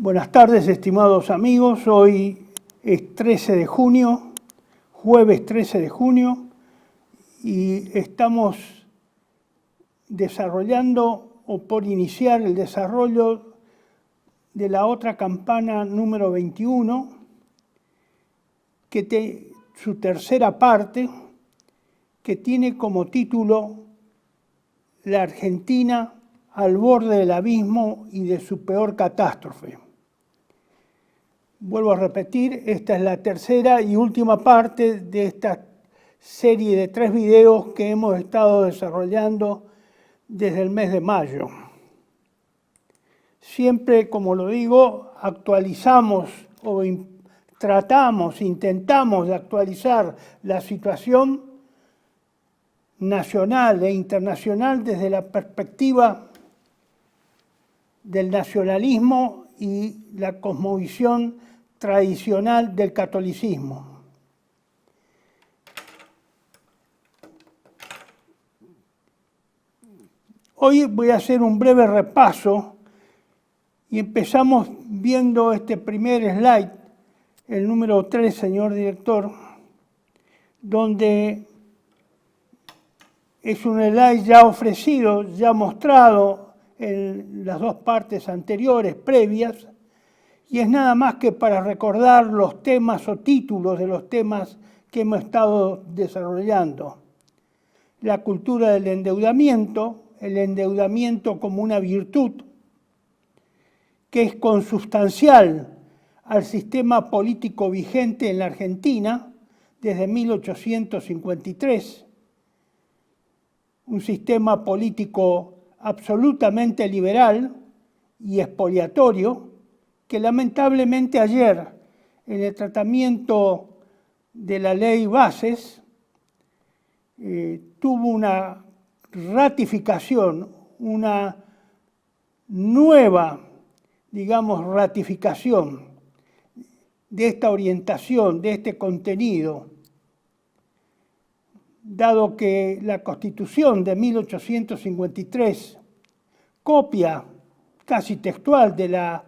Buenas tardes, estimados amigos. Hoy es 13 de junio, jueves 13 de junio, y estamos desarrollando o por iniciar el desarrollo de la otra campana número 21, su tercera parte, que tiene como título La Argentina al borde del abismo y de su peor catástrofe. Vuelvo a repetir, esta es la tercera y última parte de esta serie de 3 videos que hemos estado desarrollando desde el mes de mayo. Siempre, como lo digo, actualizamos o intentamos de actualizar la situación nacional e internacional desde la perspectiva del nacionalismo y la cosmovisión tradicional del catolicismo. Hoy voy a hacer un breve repaso y empezamos viendo este primer slide, el número 3, señor director, donde es un slide ya ofrecido, ya mostrado en las 2 partes anteriores, previas, y es nada más que para recordar los temas o títulos de los temas que hemos estado desarrollando. La cultura del endeudamiento, el endeudamiento como una virtud, que es consubstancial al sistema político vigente en la Argentina desde 1853, un sistema político absolutamente liberal y expoliatorio, que lamentablemente ayer, en el tratamiento de la ley Bases, tuvo una ratificación, una nueva, digamos, ratificación de esta orientación, de este contenido, dado que la Constitución de 1853, copia casi textual de la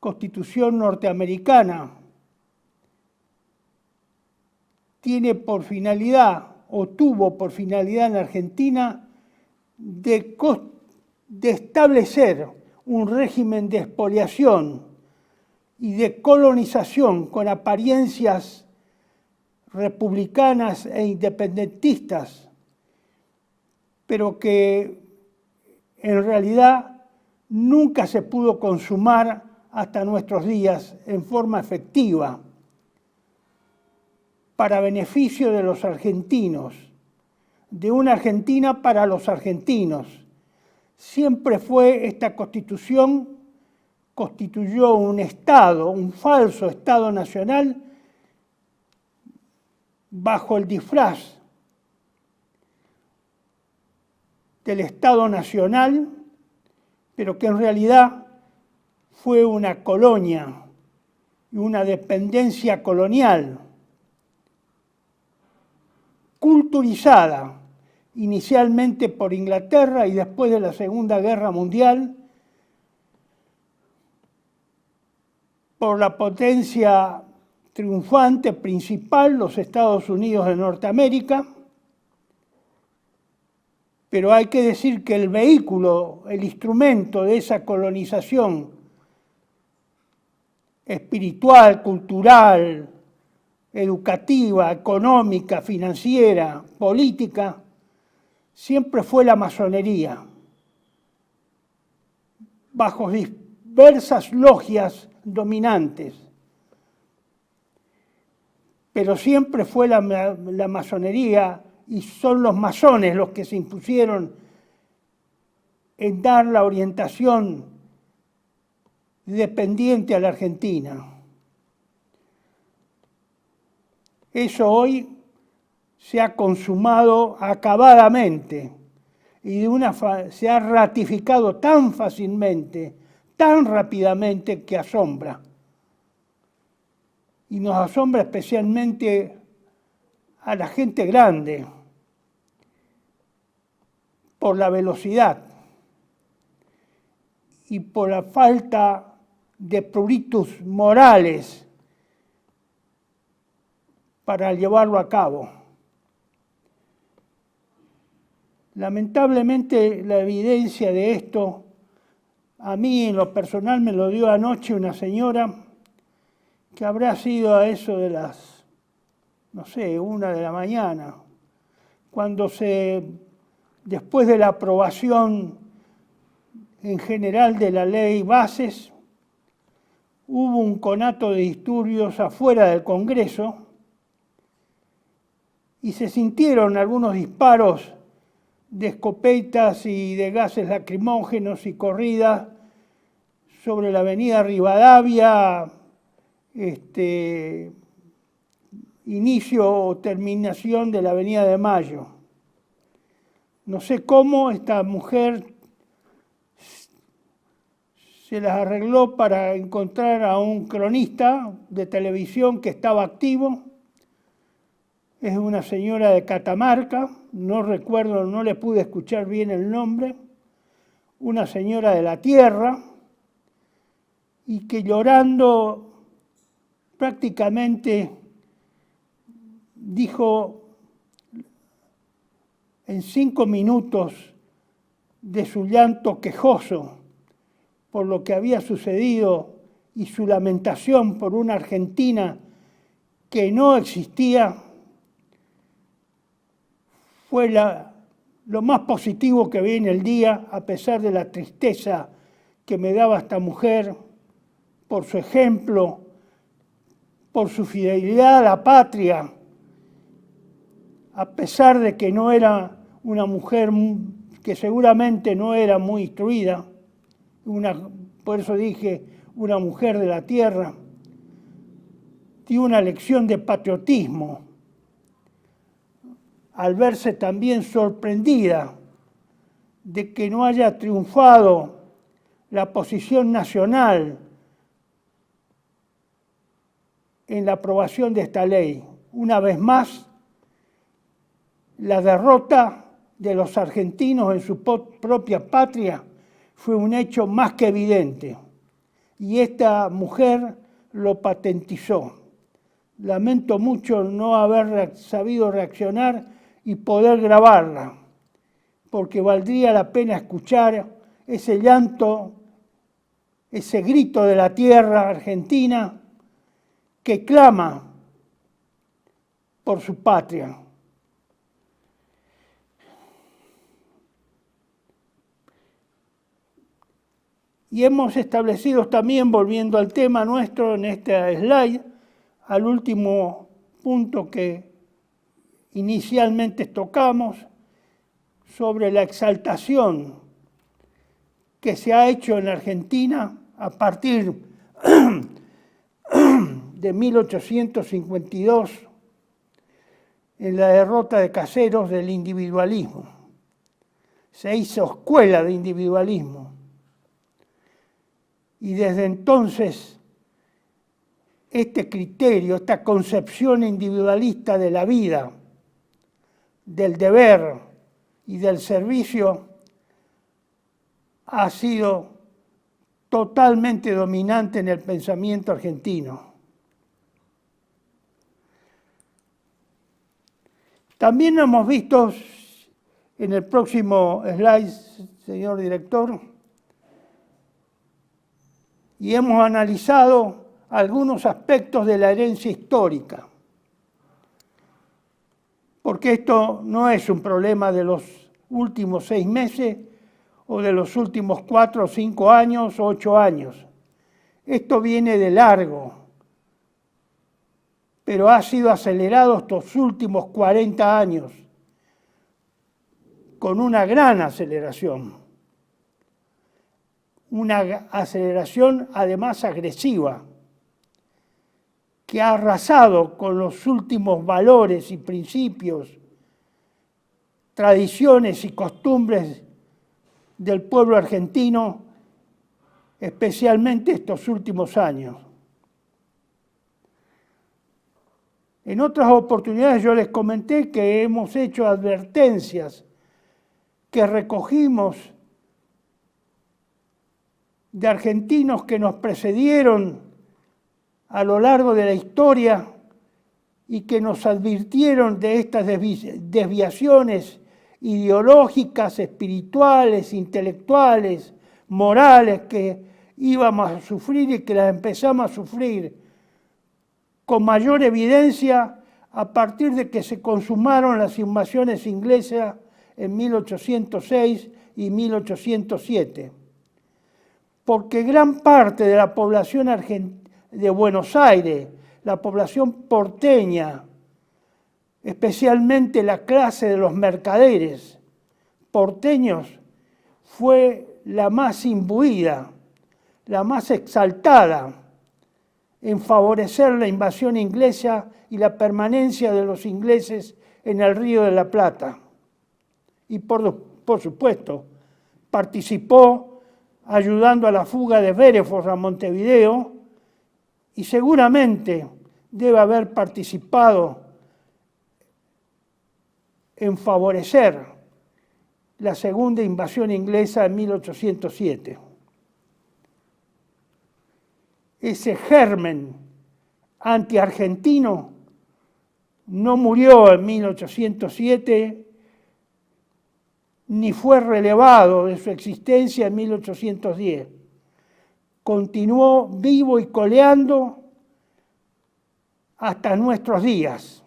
Constitución norteamericana, tiene por finalidad, o tuvo por finalidad en la Argentina, de establecer un régimen de expoliación y de colonización con apariencias republicanas e independentistas, pero que en realidad nunca se pudo consumar hasta nuestros días en forma efectiva, para beneficio de los argentinos, de una Argentina para los argentinos. Siempre fue esta Constitución, constituyó un Estado, un falso Estado nacional, bajo el disfraz del Estado nacional, pero que en realidad fue una colonia y una dependencia colonial, culturizada inicialmente por Inglaterra y después de la Segunda Guerra Mundial por la potencia triunfante principal, los Estados Unidos de Norteamérica, pero hay que decir que el vehículo, el instrumento de esa colonización espiritual, cultural, educativa, económica, financiera, política, siempre fue la masonería, bajo diversas logias dominantes, pero siempre fue la masonería y son los masones los que se impusieron en dar la orientación dependiente a la Argentina. Eso hoy se ha consumado acabadamente y se ha ratificado tan fácilmente, tan rápidamente que asombra. Y nos asombra especialmente a la gente grande por la velocidad y por la falta de pruritus morales para llevarlo a cabo. Lamentablemente la evidencia de esto, a mí en lo personal me lo dio anoche una señora que habrá sido a eso de las, no sé, 1 de la mañana, cuando después de la aprobación en general de la ley Bases, hubo un conato de disturbios afuera del Congreso y se sintieron algunos disparos de escopetas y de gases lacrimógenos y corridas sobre la avenida Rivadavia, inicio o terminación de la avenida de Mayo. No sé cómo esta mujer se las arregló para encontrar a un cronista de televisión que estaba activo. Es una señora de Catamarca, no recuerdo, no le pude escuchar bien el nombre, una señora de la tierra, y que llorando prácticamente dijo en 5 minutos de su llanto quejoso por lo que había sucedido y su lamentación por una Argentina que no existía, fue lo más positivo que vi en el día, a pesar de la tristeza que me daba esta mujer, por su ejemplo, por su fidelidad a la patria, a pesar de que no era una mujer que seguramente no era muy instruida, por eso dije una mujer de la tierra, dio una lección de patriotismo, al verse también sorprendida de que no haya triunfado la posición nacional en la aprobación de esta ley. Una vez más, la derrota de los argentinos en su propia patria fue un hecho más que evidente, y esta mujer lo patentizó. Lamento mucho no haber sabido reaccionar y poder grabarla, porque valdría la pena escuchar ese llanto, ese grito de la tierra argentina que clama por su patria. Y hemos establecido también, volviendo al tema nuestro en este slide, al último punto que inicialmente tocamos, sobre la exaltación que se ha hecho en Argentina a partir de 1852, en la derrota de Caseros del individualismo. Se hizo escuela de individualismo. Y desde entonces, este criterio, esta concepción individualista de la vida, del deber y del servicio, ha sido totalmente dominante en el pensamiento argentino. También hemos visto, en el próximo slide, señor director, y hemos analizado algunos aspectos de la herencia histórica, porque esto no es un problema de los últimos 6 meses o de los últimos 4 o 5 años o 8 años. Esto viene de largo, pero ha sido acelerado estos últimos 40 años, con una gran aceleración. Una aceleración además agresiva, que ha arrasado con los últimos valores y principios, tradiciones y costumbres del pueblo argentino, especialmente estos últimos años. En otras oportunidades yo les comenté que hemos hecho advertencias que recogimos de argentinos que nos precedieron a lo largo de la historia y que nos advirtieron de estas desviaciones ideológicas, espirituales, intelectuales, morales que íbamos a sufrir y que las empezamos a sufrir con mayor evidencia a partir de que se consumaron las invasiones inglesas en 1806 y 1807. Porque gran parte de la población de Buenos Aires, la población porteña, especialmente la clase de los mercaderes porteños, fue la más imbuida, la más exaltada en favorecer la invasión inglesa y la permanencia de los ingleses en el Río de la Plata. Y por supuesto, participó ayudando a la fuga de Bereford a Montevideo y seguramente debe haber participado en favorecer la segunda invasión inglesa en 1807. Ese germen antiargentino no murió en 1807 ni fue relevado de su existencia en 1810. Continuó vivo y coleando hasta nuestros días,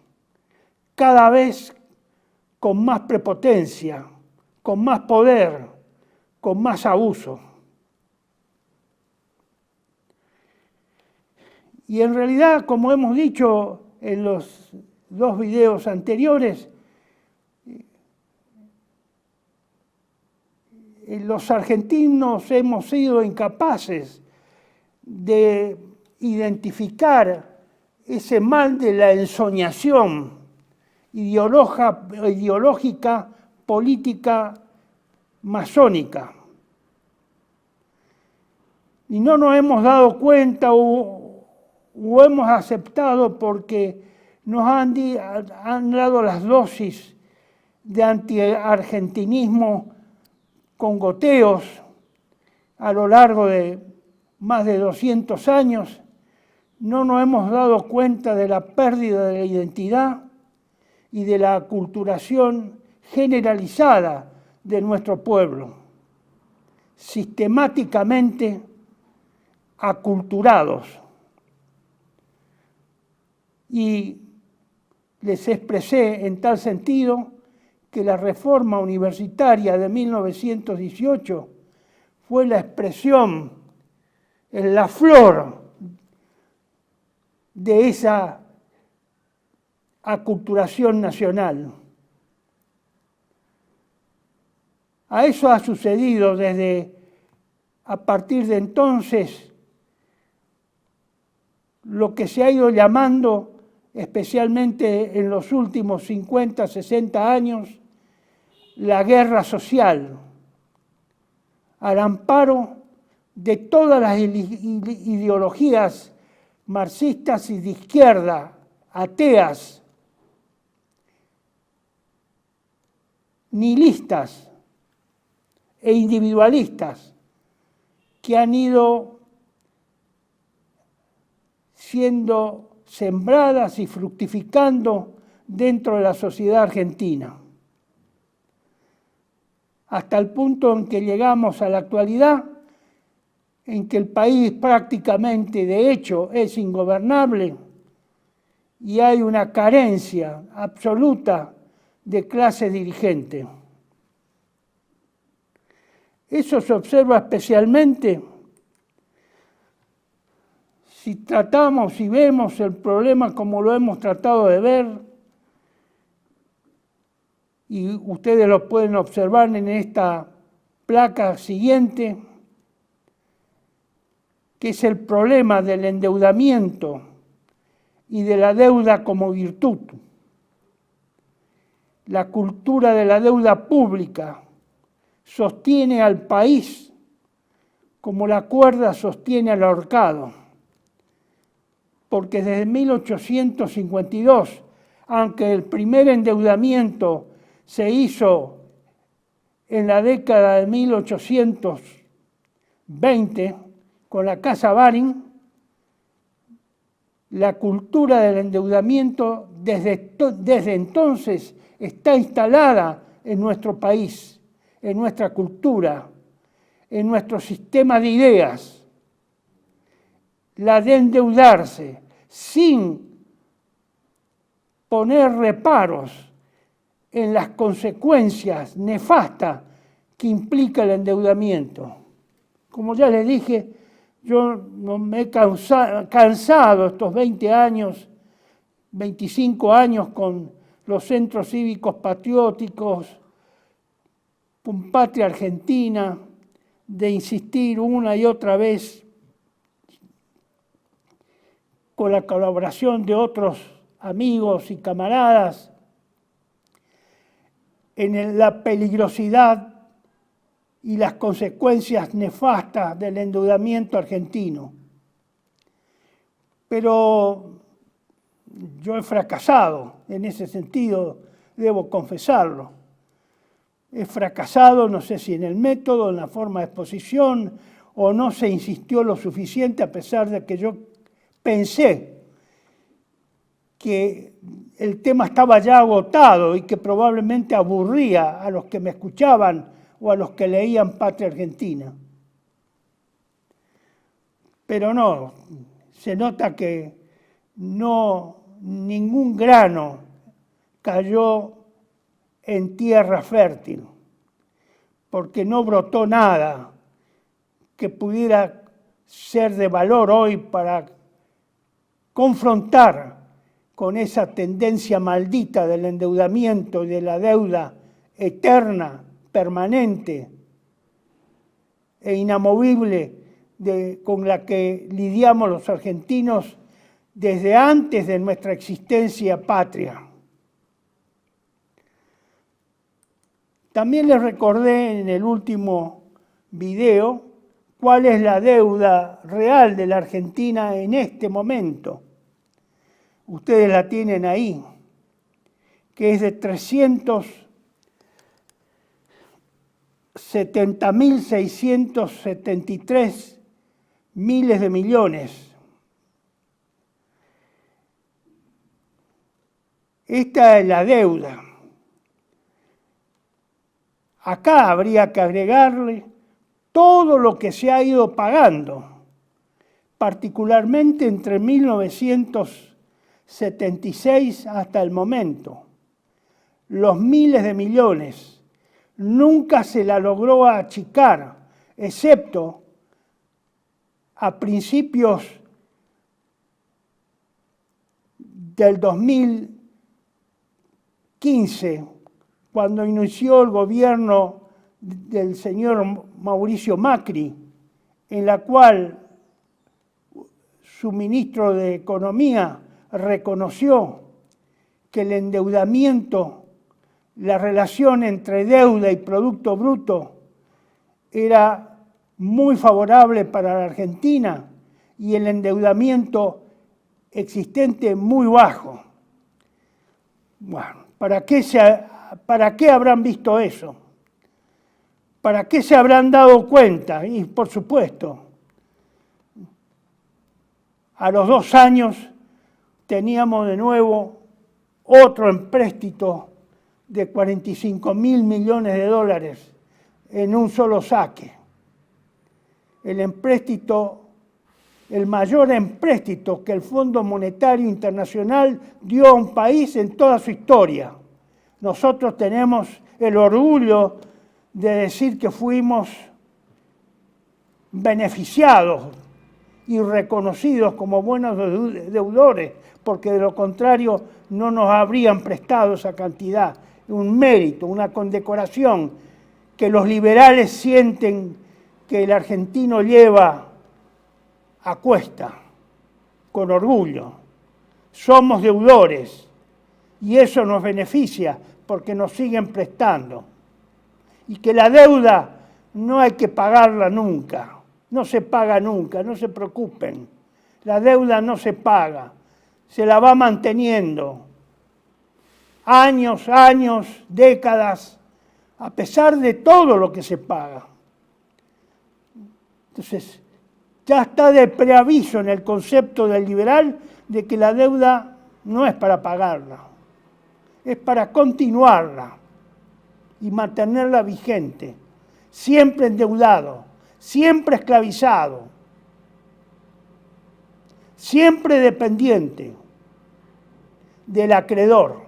cada vez con más prepotencia, con más poder, con más abuso. Y en realidad, como hemos dicho en los dos videos anteriores, los argentinos hemos sido incapaces de identificar ese mal de la ensoñación ideológica, política, masónica. Y no nos hemos dado cuenta o hemos aceptado porque nos han dado las dosis de antiargentinismo con goteos a lo largo de más de 200 años. No nos hemos dado cuenta de la pérdida de la identidad y de la aculturación generalizada de nuestro pueblo, sistemáticamente aculturados. Y les expresé en tal sentido que la reforma universitaria de 1918 fue la expresión, la flor de esa aculturación nacional. A eso ha sucedido a partir de entonces, lo que se ha ido llamando, especialmente en los últimos 50, 60 años, la guerra social, al amparo de todas las ideologías marxistas y de izquierda, ateas, nihilistas e individualistas, que han ido siendo sembradas y fructificando dentro de la sociedad argentina. Hasta el punto en que llegamos a la actualidad, en que el país prácticamente, de hecho, es ingobernable y hay una carencia absoluta de clase dirigente. Eso se observa especialmente si tratamos y vemos el problema como lo hemos tratado de ver, y ustedes lo pueden observar en esta placa siguiente, que es el problema del endeudamiento y de la deuda como virtud. La cultura de la deuda pública sostiene al país como la cuerda sostiene al ahorcado, porque desde 1852, aunque el primer endeudamiento se hizo en la década de 1800, XX, con la Casa Baring, la cultura del endeudamiento desde entonces está instalada en nuestro país, en nuestra cultura, en nuestro sistema de ideas. La de endeudarse sin poner reparos en las consecuencias nefastas que implica el endeudamiento. Como ya les dije, yo no me he cansado estos 20 años, 25 años con los centros cívicos patrióticos, con Patria Argentina, de insistir una y otra vez con la colaboración de otros amigos y camaradas en la peligrosidad y las consecuencias nefastas del endeudamiento argentino. Pero yo he fracasado en ese sentido, debo confesarlo. He fracasado, no sé si en el método, en la forma de exposición, o no se insistió lo suficiente, a pesar de que yo pensé que el tema estaba ya agotado y que probablemente aburría a los que me escuchaban o a los que leían Patria Argentina. Pero no, se nota que ningún grano cayó en tierra fértil, porque no brotó nada que pudiera ser de valor hoy para confrontar con esa tendencia maldita del endeudamiento y de la deuda eterna, permanente e inamovible con la que lidiamos los argentinos desde antes de nuestra existencia patria. También les recordé en el último video cuál es la deuda real de la Argentina en este momento. Ustedes la tienen ahí, que es de 370.673 miles de millones. Esta es la deuda. Acá habría que agregarle todo lo que se ha ido pagando, particularmente entre 1976 hasta el momento. Los miles de millones. Nunca se la logró achicar, excepto a principios del 2015, cuando inició el gobierno del señor Mauricio Macri, en la cual su ministro de Economía reconoció que el endeudamiento, la relación entre deuda y Producto Bruto era muy favorable para la Argentina y el endeudamiento existente muy bajo. Bueno, ¿para qué habrán visto eso? ¿Para qué se habrán dado cuenta? Y por supuesto, a los 2 años teníamos de nuevo otro empréstito de 45.000 millones de dólares en un solo saque. El mayor empréstito que el Fondo Monetario Internacional dio a un país en toda su historia. Nosotros tenemos el orgullo de decir que fuimos beneficiados y reconocidos como buenos deudores, porque de lo contrario no nos habrían prestado esa cantidad. Un mérito, una condecoración que los liberales sienten que el argentino lleva a cuesta, con orgullo. Somos deudores y eso nos beneficia porque nos siguen prestando. Y que la deuda no hay que pagarla nunca, no se paga nunca, no se preocupen. La deuda no se paga, se la va manteniendo. Años, décadas, a pesar de todo lo que se paga. Entonces, ya está de preaviso en el concepto del liberal de que la deuda no es para pagarla, es para continuarla y mantenerla vigente, siempre endeudado, siempre esclavizado, siempre dependiente del acreedor.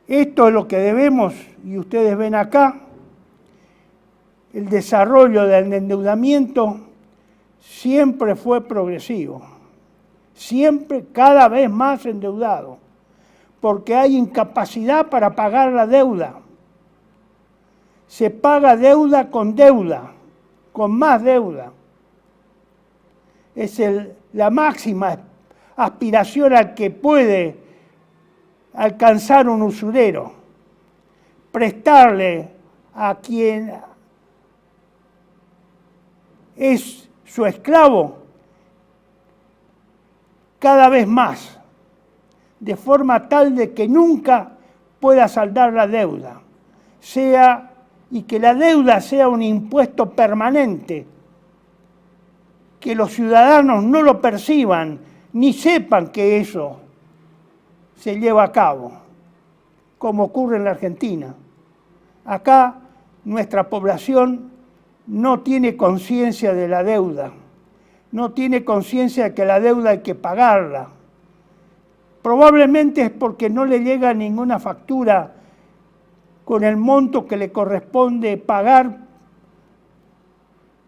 Esto es lo que debemos, y ustedes ven acá, el desarrollo del endeudamiento siempre fue progresivo, siempre cada vez más endeudado, porque hay incapacidad para pagar la deuda. Se paga deuda, con más deuda. Es la máxima aspiración al que puede alcanzar un usurero, prestarle a quien es su esclavo cada vez más, de forma tal de que nunca pueda saldar la deuda, y que la deuda sea un impuesto permanente, que los ciudadanos no lo perciban ni sepan que eso se lleva a cabo, como ocurre en la Argentina. Acá nuestra población no tiene conciencia de la deuda, no tiene conciencia de que la deuda hay que pagarla. Probablemente es porque no le llega ninguna factura con el monto que le corresponde pagar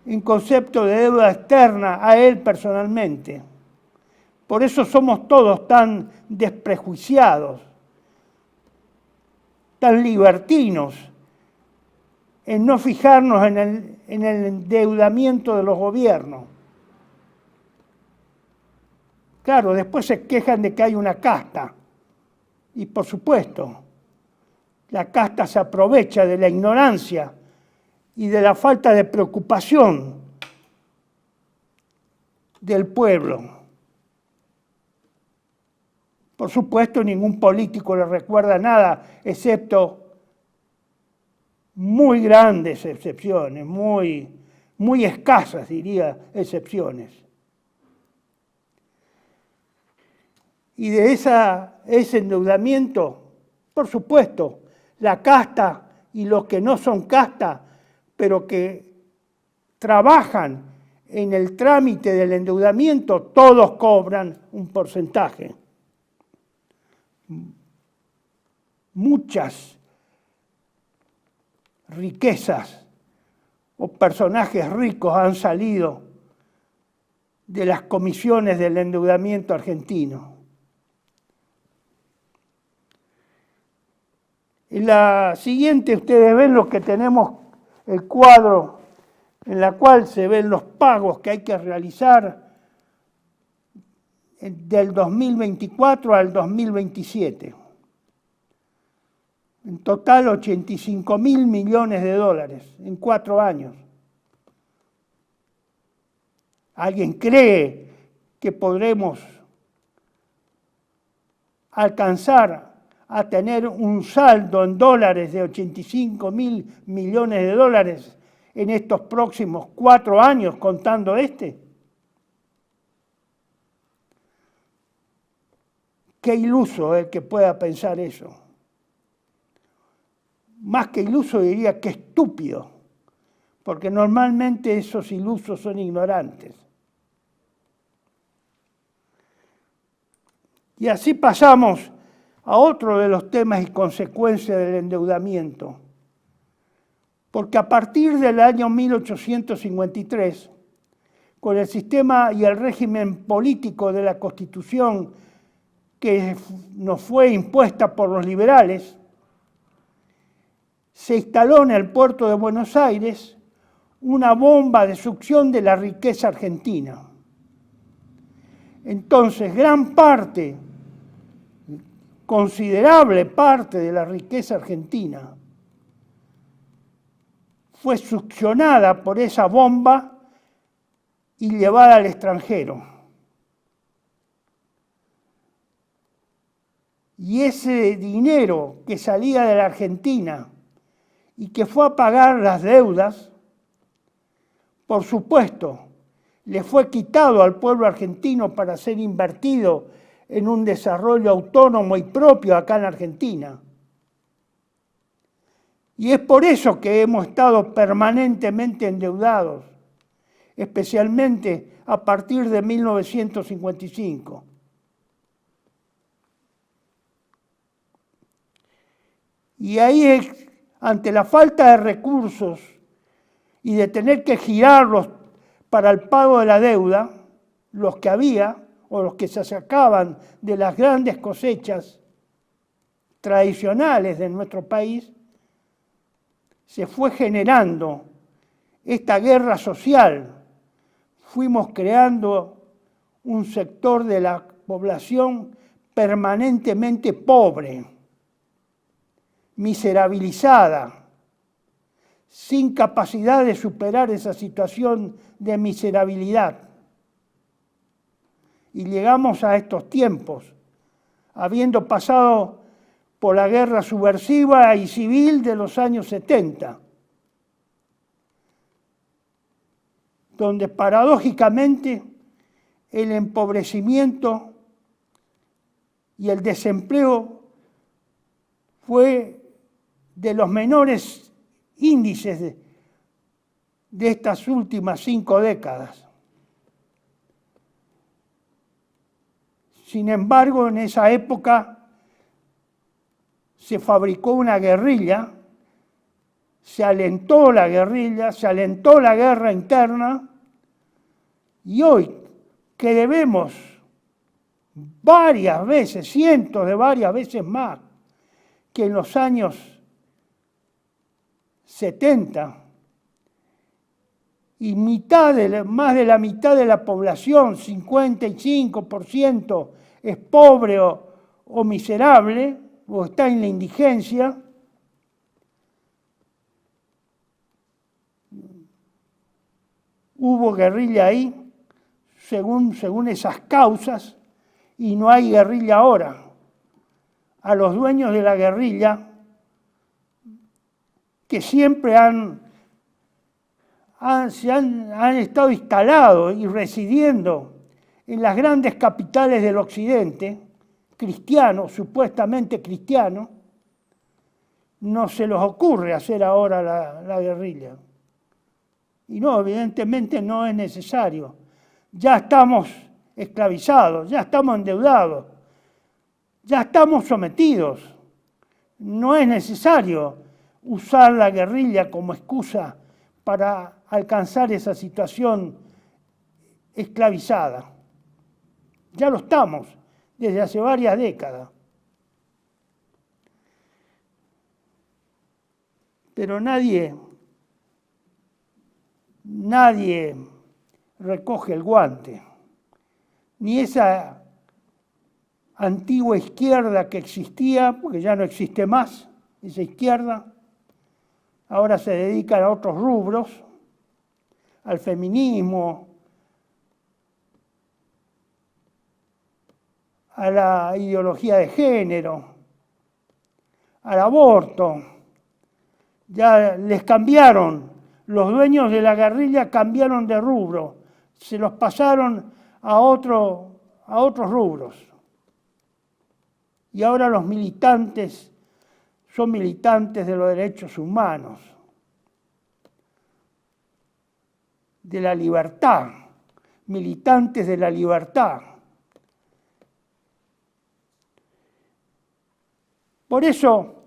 en concepto de deuda externa a él personalmente. Por eso somos todos tan desprejuiciados, tan libertinos, en no fijarnos en el endeudamiento de los gobiernos. Claro, después se quejan de que hay una casta, y por supuesto, la casta se aprovecha de la ignorancia y de la falta de preocupación del pueblo. Por supuesto, ningún político le recuerda nada, excepto muy grandes excepciones, muy escasas, diría, excepciones. Y de ese endeudamiento, por supuesto, la casta y los que no son casta, pero que trabajan en el trámite del endeudamiento, todos cobran un porcentaje. Muchas riquezas o personajes ricos han salido de las comisiones del endeudamiento argentino. En la siguiente ustedes ven lo que tenemos, el cuadro en la cual se ven los pagos que hay que realizar del 2024 al 2027. En total 85.000 millones de dólares en 4 años. ¿Alguien cree que podremos alcanzar a tener un saldo en dólares de 85.000 millones de dólares en estos próximos 4 años, contando este? Qué iluso el que pueda pensar eso. Más que iluso diría que estúpido, porque normalmente esos ilusos son ignorantes. Y así pasamos a otro de los temas y consecuencias del endeudamiento. Porque a partir del año 1853, con el sistema y el régimen político de la Constitución que nos fue impuesta por los liberales, se instaló en el puerto de Buenos Aires una bomba de succión de la riqueza argentina. Entonces, gran parte, considerable parte de la riqueza argentina fue succionada por esa bomba y llevada al extranjero. Y ese dinero que salía de la Argentina y que fue a pagar las deudas, por supuesto, le fue quitado al pueblo argentino para ser invertido en un desarrollo autónomo y propio acá en Argentina. Y es por eso que hemos estado permanentemente endeudados, especialmente a partir de 1955. Y ahí, ante la falta de recursos y de tener que girarlos para el pago de la deuda, los que había o los que se sacaban de las grandes cosechas tradicionales de nuestro país, se fue generando esta guerra social. Fuimos creando un sector de la población permanentemente pobre, miserabilizada, sin capacidad de superar esa situación de miserabilidad. Y llegamos a estos tiempos, habiendo pasado por la guerra subversiva y civil de los años 70, donde paradójicamente el empobrecimiento y el desempleo fue de los menores índices de estas últimas 5 décadas. Sin embargo, en esa época se fabricó una guerrilla, se alentó la guerrilla, se alentó la guerra interna, y hoy que debemos varias veces, cientos de varias veces más que en los años 70, y más de la mitad de la población, 55%, es pobre o miserable, o está en la indigencia, hubo guerrilla ahí, según esas causas, y no hay guerrilla ahora. A los dueños de la guerrilla, que siempre han estado instalados y residiendo en las grandes capitales del occidente, cristianos, supuestamente cristianos, no se les ocurre hacer ahora la guerrilla. Y no, evidentemente no es necesario. Ya estamos esclavizados, ya estamos endeudados, ya estamos sometidos. No es necesario usar la guerrilla como excusa para alcanzar esa situación esclavizada. Ya lo estamos desde hace varias décadas. Pero nadie recoge el guante, ni esa antigua izquierda que existía, porque ya no existe más, esa izquierda, ahora se dedican a otros rubros, al feminismo, a la ideología de género, al aborto. Ya les cambiaron, los dueños de la guerrilla cambiaron de rubro, se los pasaron a otros rubros. Y ahora los militantes son militantes de los derechos humanos, de la libertad, militantes de la libertad. Por eso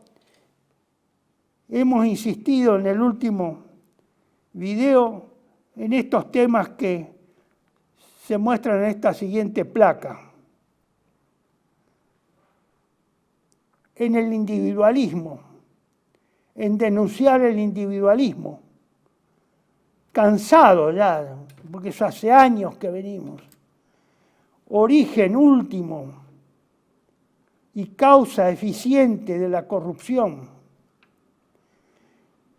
hemos insistido en el último video en estos temas que se muestran en esta siguiente placa. En el individualismo, en denunciar el individualismo. Cansado ya, porque eso hace años que venimos. Origen último y causa eficiente de la corrupción.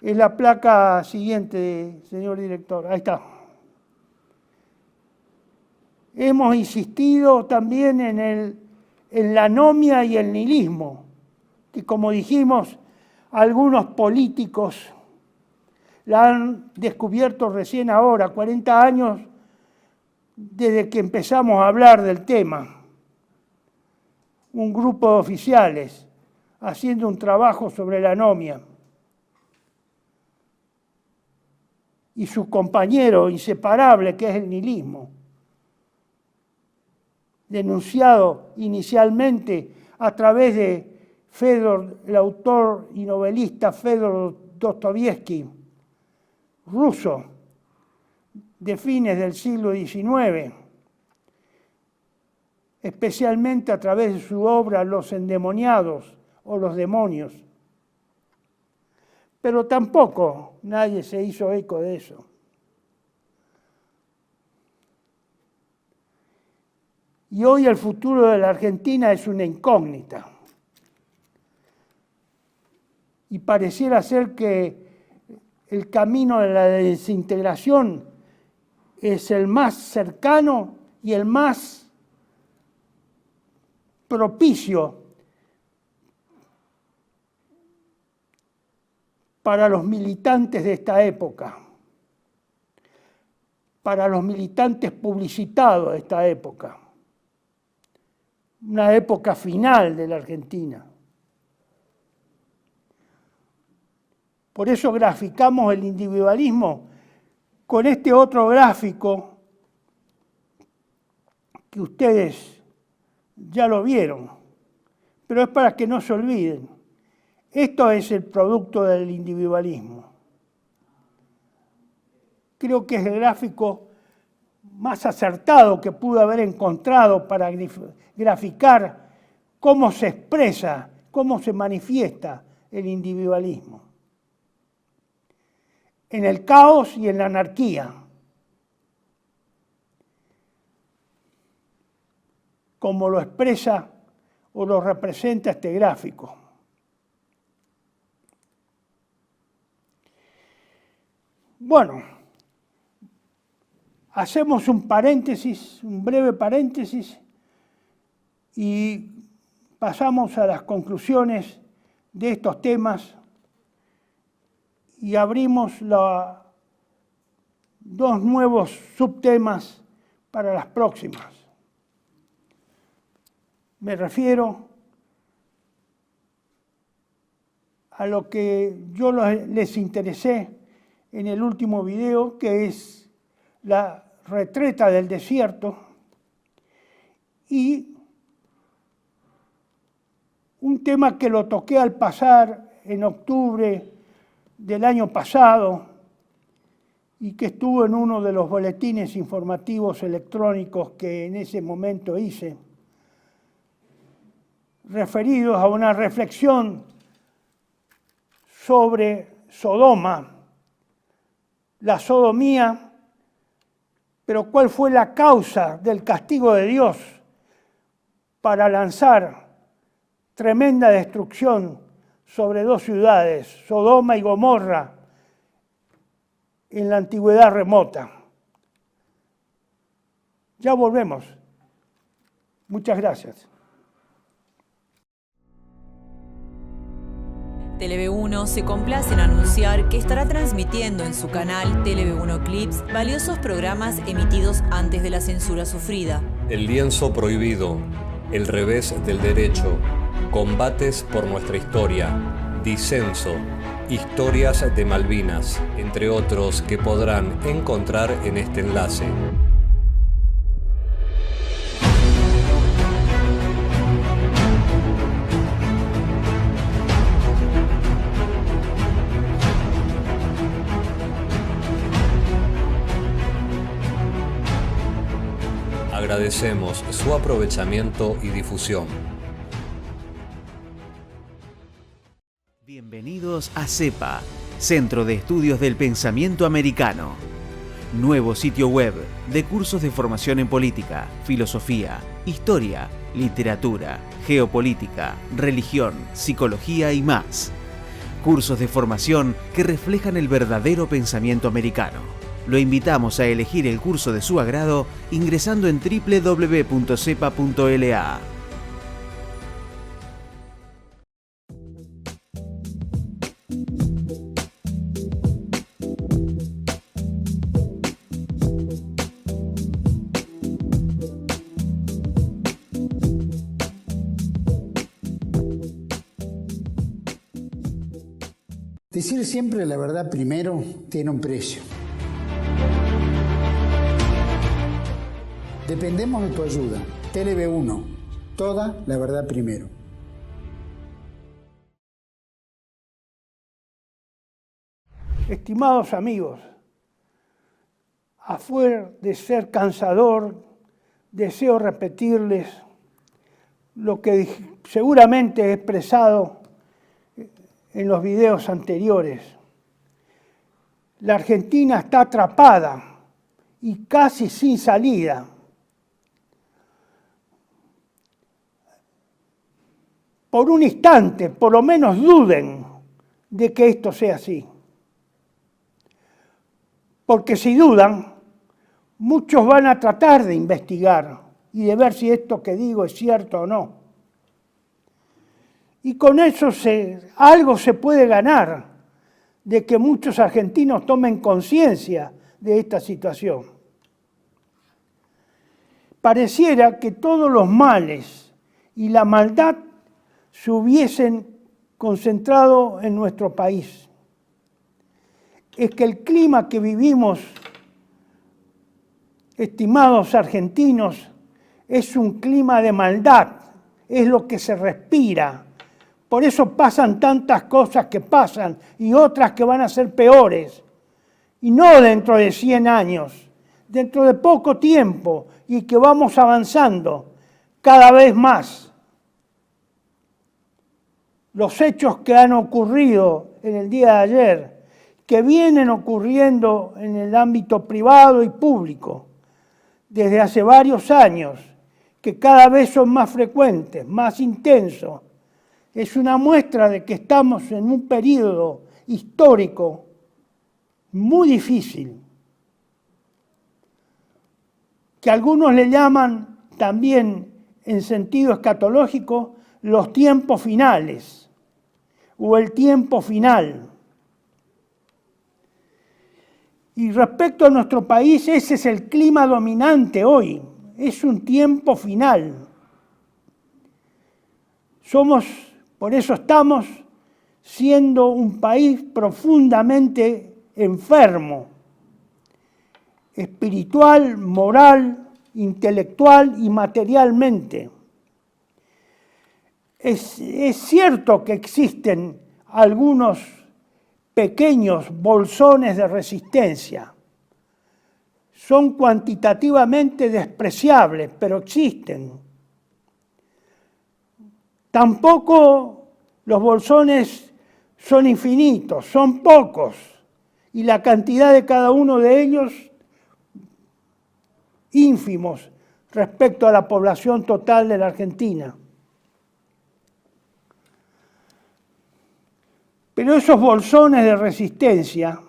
Es la placa siguiente, señor director. Ahí está. Hemos insistido también en la anomia y el nihilismo, que como dijimos, algunos políticos la han descubierto recién ahora, 40 años desde que empezamos a hablar del tema. Un grupo de oficiales haciendo un trabajo sobre la anomia. Y su compañero inseparable, que es el nihilismo, denunciado inicialmente a través de Fedor, el autor y novelista Fedor Dostoyevsky, ruso, de fines del siglo XIX, especialmente a través de su obra Los endemoniados o Los demonios. Pero tampoco nadie se hizo eco de eso. Y hoy el futuro de la Argentina es una incógnita. Y pareciera ser que el camino de la desintegración es el más cercano y el más propicio para los militantes de esta época, para los militantes publicitados de esta época, una época final de la Argentina. Por eso graficamos el individualismo con este otro gráfico que ustedes ya lo vieron, pero es para que no se olviden. Esto es el producto del individualismo. Creo que es el gráfico más acertado que pude haber encontrado para graficar cómo se expresa, cómo se manifiesta el individualismo. En el caos y en la anarquía. Como lo expresa o lo representa este gráfico. Bueno, hacemos un paréntesis, un breve paréntesis, y pasamos a las conclusiones de estos temas y abrimos dos nuevos subtemas para las próximas. Me refiero a lo que yo les interesé en el último video, que es la retreta del desierto, y un tema que lo toqué al pasar en octubre del año pasado y que estuvo en uno de los boletines informativos electrónicos que en ese momento hice, referidos a una reflexión sobre Sodoma, la sodomía, pero cuál fue la causa del castigo de Dios para lanzar tremenda destrucción sobre dos ciudades, Sodoma y Gomorra, en la antigüedad remota. Ya volvemos. Muchas gracias. TLV1 se complace en anunciar que estará transmitiendo en su canal TLV1 Clips valiosos programas emitidos antes de la censura sufrida. El lienzo prohibido, El revés del derecho, Combates por nuestra historia, Disenso, Historias de Malvinas, entre otros que podrán encontrar en este enlace. Agradecemos su aprovechamiento y difusión. Bienvenidos a CEPA, Centro de Estudios del Pensamiento Americano. Nuevo sitio web de cursos de formación en política, filosofía, historia, literatura, geopolítica, religión, psicología y más. Cursos de formación que reflejan el verdadero pensamiento americano. Lo invitamos a elegir el curso de su agrado ingresando en www.cepa.la. Decir siempre la verdad primero tiene un precio. Dependemos de tu ayuda. TLB1, toda la verdad primero. Estimados amigos, afuera de ser cansador, deseo repetirles lo que seguramente he expresado en los videos anteriores. La Argentina está atrapada y casi sin salida. Por un instante, por lo menos duden de que esto sea así. Porque si dudan, muchos van a tratar de investigar y de ver si esto que digo es cierto o no. Y con eso algo se puede ganar, de que muchos argentinos tomen conciencia de esta situación. Pareciera que todos los males y la maldad se hubiesen concentrado en nuestro país. Es que el clima que vivimos, estimados argentinos, es un clima de maldad, es lo que se respira. Por eso pasan tantas cosas que pasan y otras que van a ser peores. Y no dentro de 100 años, dentro de poco tiempo y que vamos avanzando cada vez más. Los hechos que han ocurrido en el día de ayer, que vienen ocurriendo en el ámbito privado y público desde hace varios años, que cada vez son más frecuentes, más intensos, es una muestra de que estamos en un periodo histórico muy difícil, que algunos le llaman también en sentido escatológico los tiempos finales o el tiempo final. Y respecto a nuestro país, ese es el clima dominante hoy, es un tiempo final. Por eso estamos siendo un país profundamente enfermo, espiritual, moral, intelectual y materialmente. Es cierto que existen algunos pequeños bolsones de resistencia. Son cuantitativamente despreciables, pero existen. Tampoco los bolsones son infinitos, son pocos, y la cantidad de cada uno de ellos ínfimos respecto a la población total de la Argentina. Pero esos bolsones de resistencia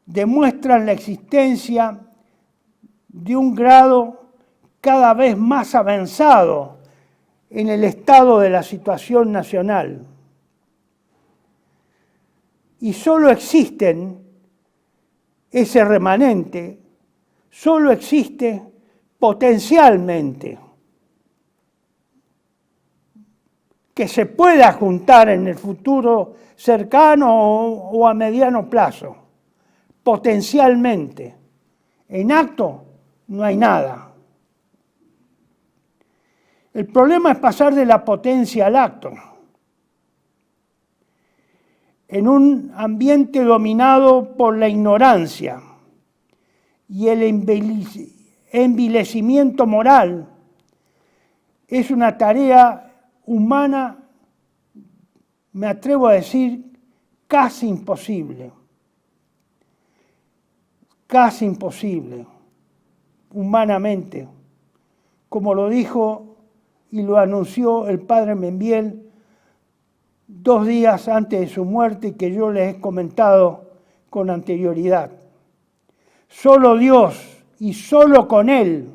demuestran la existencia de un grado cada vez más avanzado en el estado de la situación nacional. Y solo existen ese remanente, solo existe potencialmente, que se pueda juntar en el futuro cercano o a mediano plazo, potencialmente. En acto no hay nada. El problema es pasar de la potencia al acto. En un ambiente dominado por la ignorancia y el envilecimiento moral, es una tarea humana, me atrevo a decir, casi imposible. Casi imposible, humanamente, como lo dijo y lo anunció el padre Membiel 2 días antes de su muerte, y que yo les he comentado con anterioridad. Solo Dios y solo con Él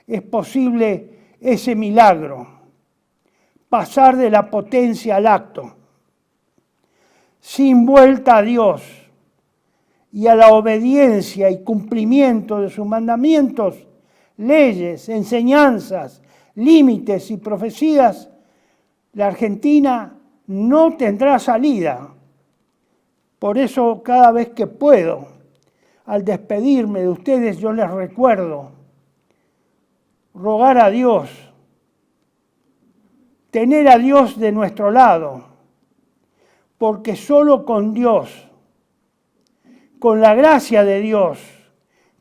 es posible ese milagro, pasar de la potencia al acto, sin vuelta a Dios y a la obediencia y cumplimiento de sus mandamientos, leyes, enseñanzas, límites y profecías. La Argentina no tendrá salida. Por eso cada vez que puedo, al despedirme de ustedes, yo les recuerdo rogar a Dios, tener a Dios de nuestro lado, porque solo con Dios, con la gracia de Dios,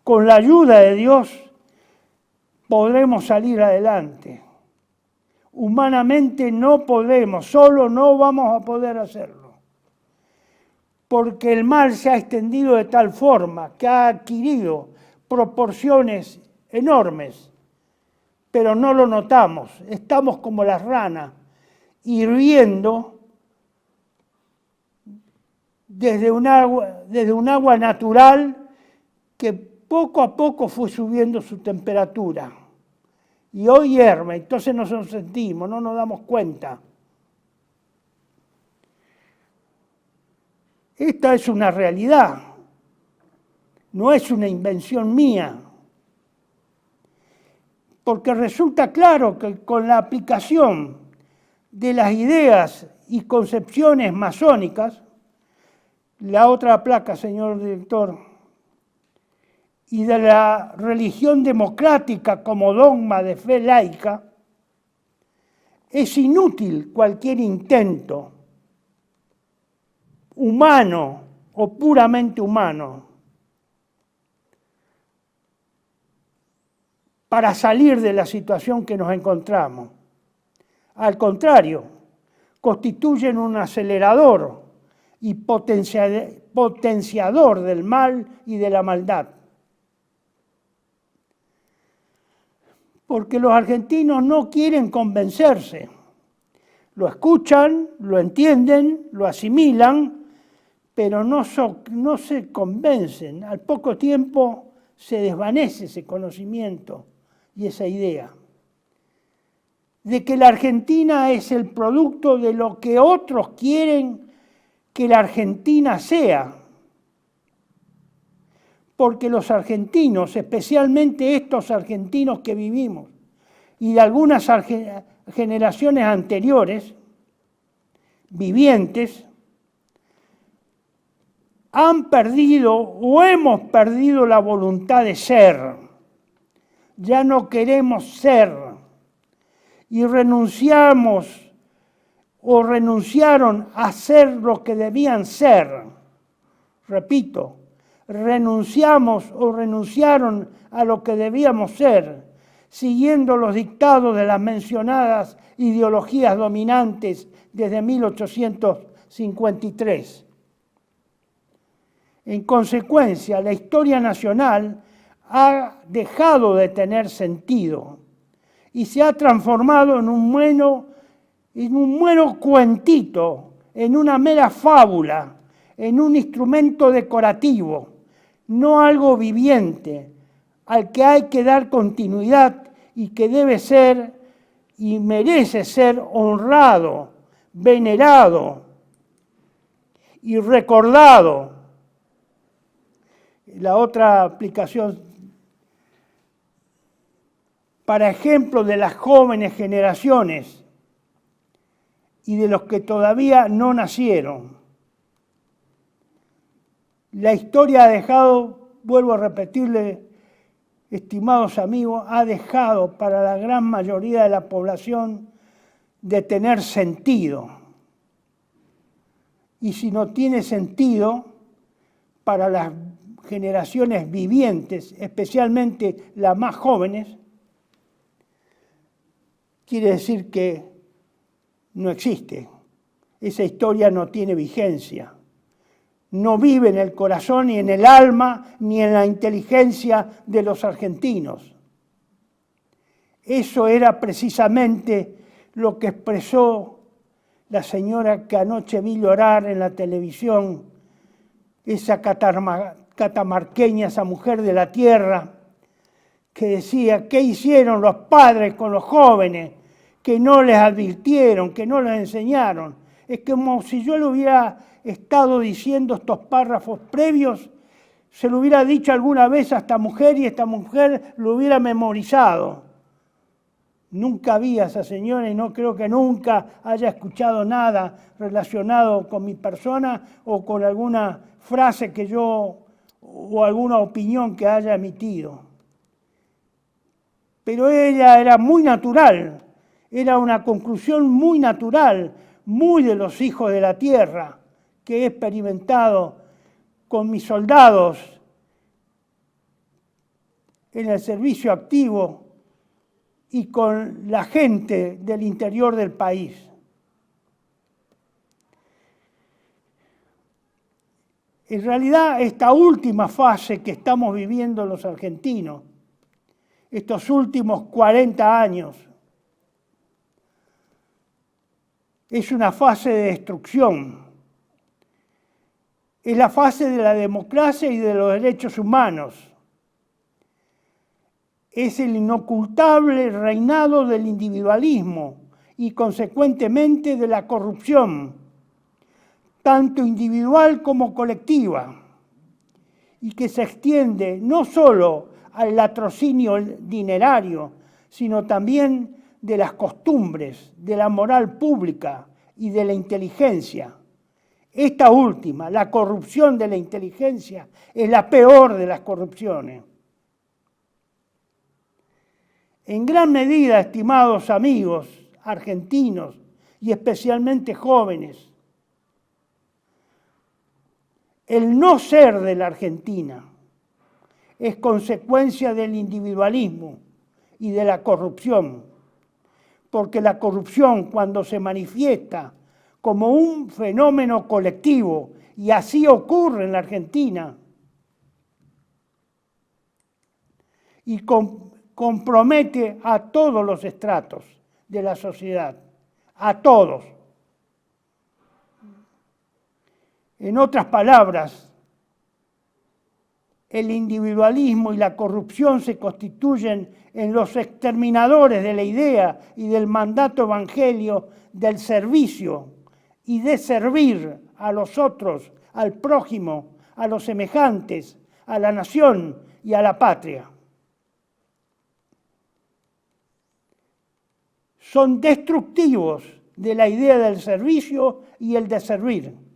con la ayuda de Dios, podremos salir adelante. Humanamente no podemos, solo no vamos a poder hacerlo. Porque el mal se ha extendido de tal forma que ha adquirido proporciones enormes, pero no lo notamos. Estamos como las ranas, hirviendo desde un agua natural que poco a poco fue subiendo su temperatura. Y hoy hierve, entonces no nos sentimos, no nos damos cuenta. Esta es una realidad, no es una invención mía. Porque resulta claro que con la aplicación de las ideas y concepciones masónicas, la otra placa, señor director, y de la religión democrática como dogma de fe laica, es inútil cualquier intento humano o puramente humano para salir de la situación que nos encontramos. Al contrario, constituyen un acelerador y potenciador del mal y de la maldad. Porque los argentinos no quieren convencerse. Lo escuchan, lo entienden, lo asimilan, pero no se convencen. Al poco tiempo se desvanece ese conocimiento y esa idea de que la Argentina es el producto de lo que otros quieren que la Argentina sea. Porque los argentinos, especialmente estos argentinos que vivimos, y de algunas generaciones anteriores, vivientes, han perdido o hemos perdido la voluntad de ser. Ya no queremos ser. Y renunciamos o renunciaron a ser lo que debían ser. Repito, renunciamos o renunciaron a lo que debíamos ser, siguiendo los dictados de las mencionadas ideologías dominantes desde 1853. En consecuencia, la historia nacional ha dejado de tener sentido y se ha transformado en un mero cuentito, en una mera fábula, en un instrumento decorativo, no algo viviente, al que hay que dar continuidad y que debe ser y merece ser honrado, venerado y recordado. La otra aplicación, para ejemplo de las jóvenes generaciones y de los que todavía no nacieron. La historia ha dejado, vuelvo a repetirle, estimados amigos, ha dejado para la gran mayoría de la población de tener sentido. Y si no tiene sentido, para las generaciones vivientes, especialmente las más jóvenes, quiere decir que no existe. Esa historia no tiene vigencia. No vive en el corazón, ni en el alma, ni en la inteligencia de los argentinos. Eso era precisamente lo que expresó la señora que anoche vi llorar en la televisión, esa catamarqueña, esa mujer de la tierra, que decía, ¿qué hicieron los padres con los jóvenes? Que no les advirtieron, que no les enseñaron. Es como si yo le hubiera estado diciendo estos párrafos previos, se lo hubiera dicho alguna vez a esta mujer y esta mujer lo hubiera memorizado. Nunca vi a esa señora y no creo que nunca haya escuchado nada relacionado con mi persona o con alguna frase que yo o alguna opinión que haya emitido. Pero ella era muy natural, era una conclusión muy natural, muy de los hijos de la tierra, que he experimentado con mis soldados en el servicio activo y con la gente del interior del país. En realidad, esta última fase que estamos viviendo los argentinos, estos últimos 40 años, es una fase de destrucción. Es la fase de la democracia y de los derechos humanos. Es el inocultable reinado del individualismo y, consecuentemente, de la corrupción, tanto individual como colectiva, y que se extiende no solo al latrocinio dinerario, sino también de las costumbres, de la moral pública y de la inteligencia. Esta última, la corrupción de la inteligencia, es la peor de las corrupciones. En gran medida, estimados amigos argentinos y especialmente jóvenes, el no ser de la Argentina es consecuencia del individualismo y de la corrupción, porque la corrupción, cuando se manifiesta como un fenómeno colectivo, y así ocurre en la Argentina, y compromete a todos los estratos de la sociedad, a todos. En otras palabras, el individualismo y la corrupción se constituyen en los exterminadores de la idea y del mandato evangelio del servicio y de servir a los otros, al prójimo, a los semejantes, a la nación y a la patria. Son destructivos de la idea del servicio y el de servir.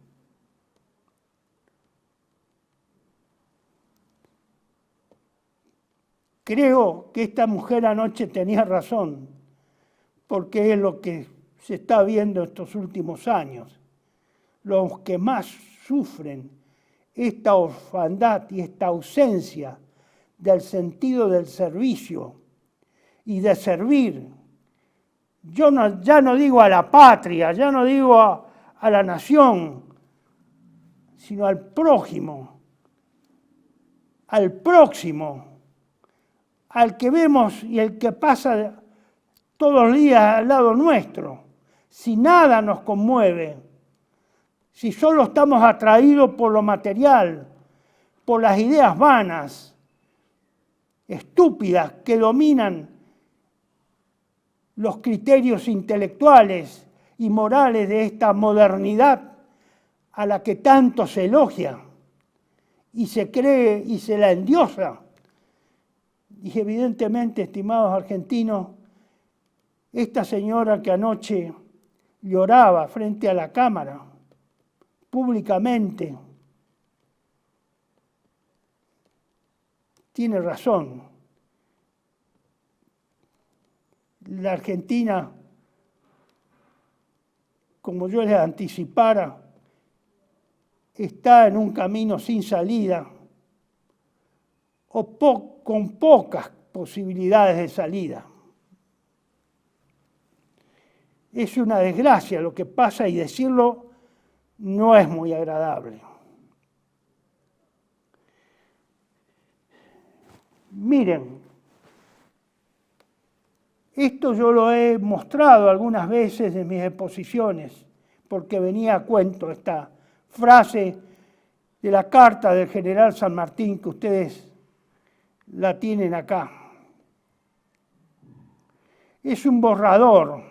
Creo que esta mujer anoche tenía razón, porque es lo que se está viendo estos últimos años. Los que más sufren esta orfandad y esta ausencia del sentido del servicio y de servir. Yo ya no digo a la patria, ya no digo a la nación, sino al prójimo, al próximo, al que vemos y el que pasa todos los días al lado nuestro. Si nada nos conmueve, si solo estamos atraídos por lo material, por las ideas vanas, estúpidas que dominan los criterios intelectuales y morales de esta modernidad a la que tanto se elogia y se cree y se la endiosa. Y evidentemente, estimados argentinos, esta señora que anoche lloraba frente a la cámara, públicamente, tiene razón. La Argentina, como yo les anticipara, está en un camino sin salida o con pocas posibilidades de salida. Es una desgracia lo que pasa y decirlo no es muy agradable. Miren, esto yo lo he mostrado algunas veces en mis exposiciones, porque venía a cuento esta frase de la carta del general San Martín que ustedes la tienen acá. Es un borrador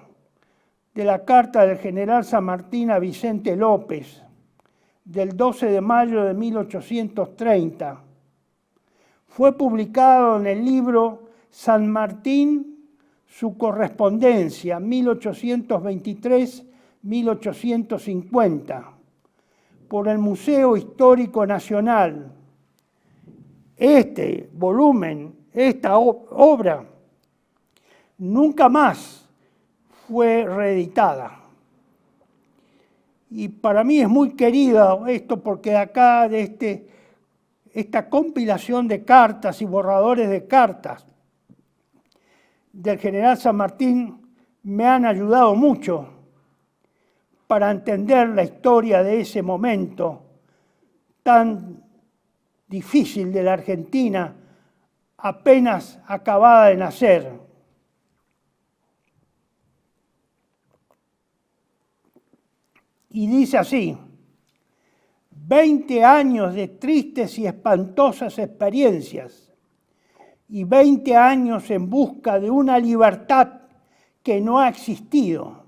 de la carta del general San Martín a Vicente López, del 12 de mayo de 1830. Fue publicado en el libro San Martín su correspondencia 1823-1850 por el Museo Histórico Nacional. Este volumen, esta obra, nunca más fue reeditada. Y para mí es muy querido esto porque acá de esta compilación de cartas y borradores de cartas del general San Martín me han ayudado mucho para entender la historia de ese momento tan difícil de la Argentina, apenas acabada de nacer. Y dice así: 20 años de tristes y espantosas experiencias y 20 años en busca de una libertad que no ha existido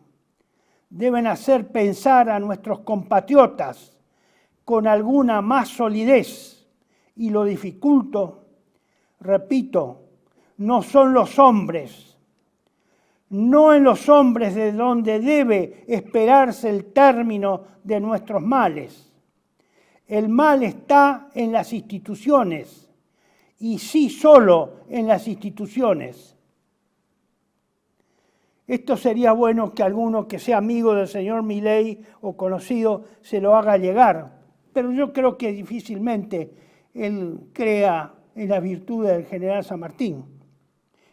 deben hacer pensar a nuestros compatriotas con alguna más solidez, y lo dificulto, repito, no son los hombres, no en los hombres de donde debe esperarse el término de nuestros males. El mal está en las instituciones, y sí solo en las instituciones. Esto sería bueno que alguno que sea amigo del señor Milei o conocido se lo haga llegar, pero yo creo que difícilmente él crea en la virtud del general San Martín,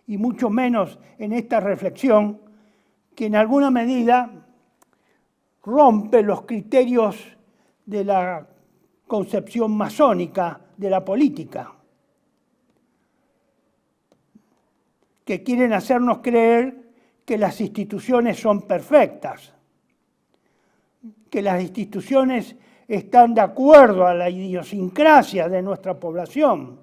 y mucho menos en esta reflexión que en alguna medida rompe los criterios de la concepción masónica de la política, que quieren hacernos creer que las instituciones son perfectas, que las instituciones están de acuerdo a la idiosincrasia de nuestra población.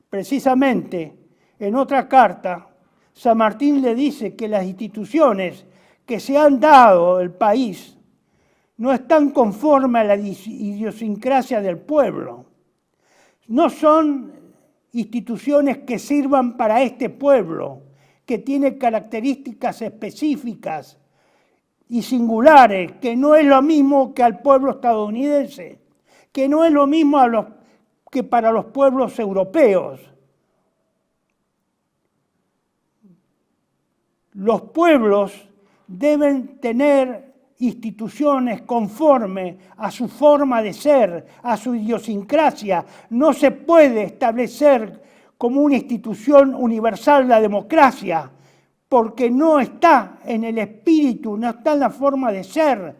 Precisamente, en otra carta, San Martín le dice que las instituciones que se han dado al país no están conformes a la idiosincrasia del pueblo. No son instituciones que sirvan para este pueblo, que tiene características específicas y singulares, que no es lo mismo que al pueblo estadounidense, que no es lo mismo que para los pueblos europeos. Los pueblos deben tener instituciones conforme a su forma de ser, a su idiosincrasia. No se puede establecer como una institución universal la democracia, porque no está en el espíritu, no está en la forma de ser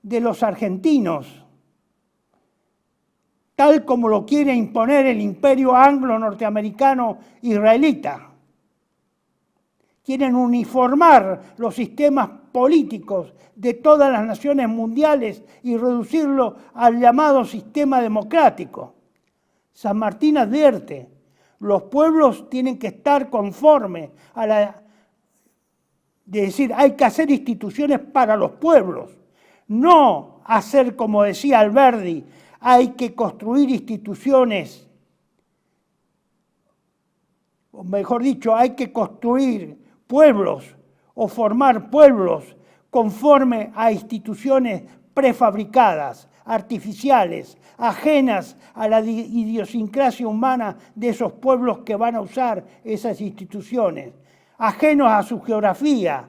de los argentinos, tal como lo quiere imponer el imperio anglo-norteamericano israelita. Quieren uniformar los sistemas políticos de todas las naciones mundiales y reducirlo al llamado sistema democrático. San Martín advierte: los pueblos tienen que estar conformes a de decir, hay que hacer instituciones para los pueblos, no hacer como decía Alberdi, hay que construir instituciones, o mejor dicho, hay que construir pueblos o formar pueblos conforme a instituciones prefabricadas, artificiales, ajenas a la idiosincrasia humana de esos pueblos que van a usar esas instituciones, ajenos a su geografía,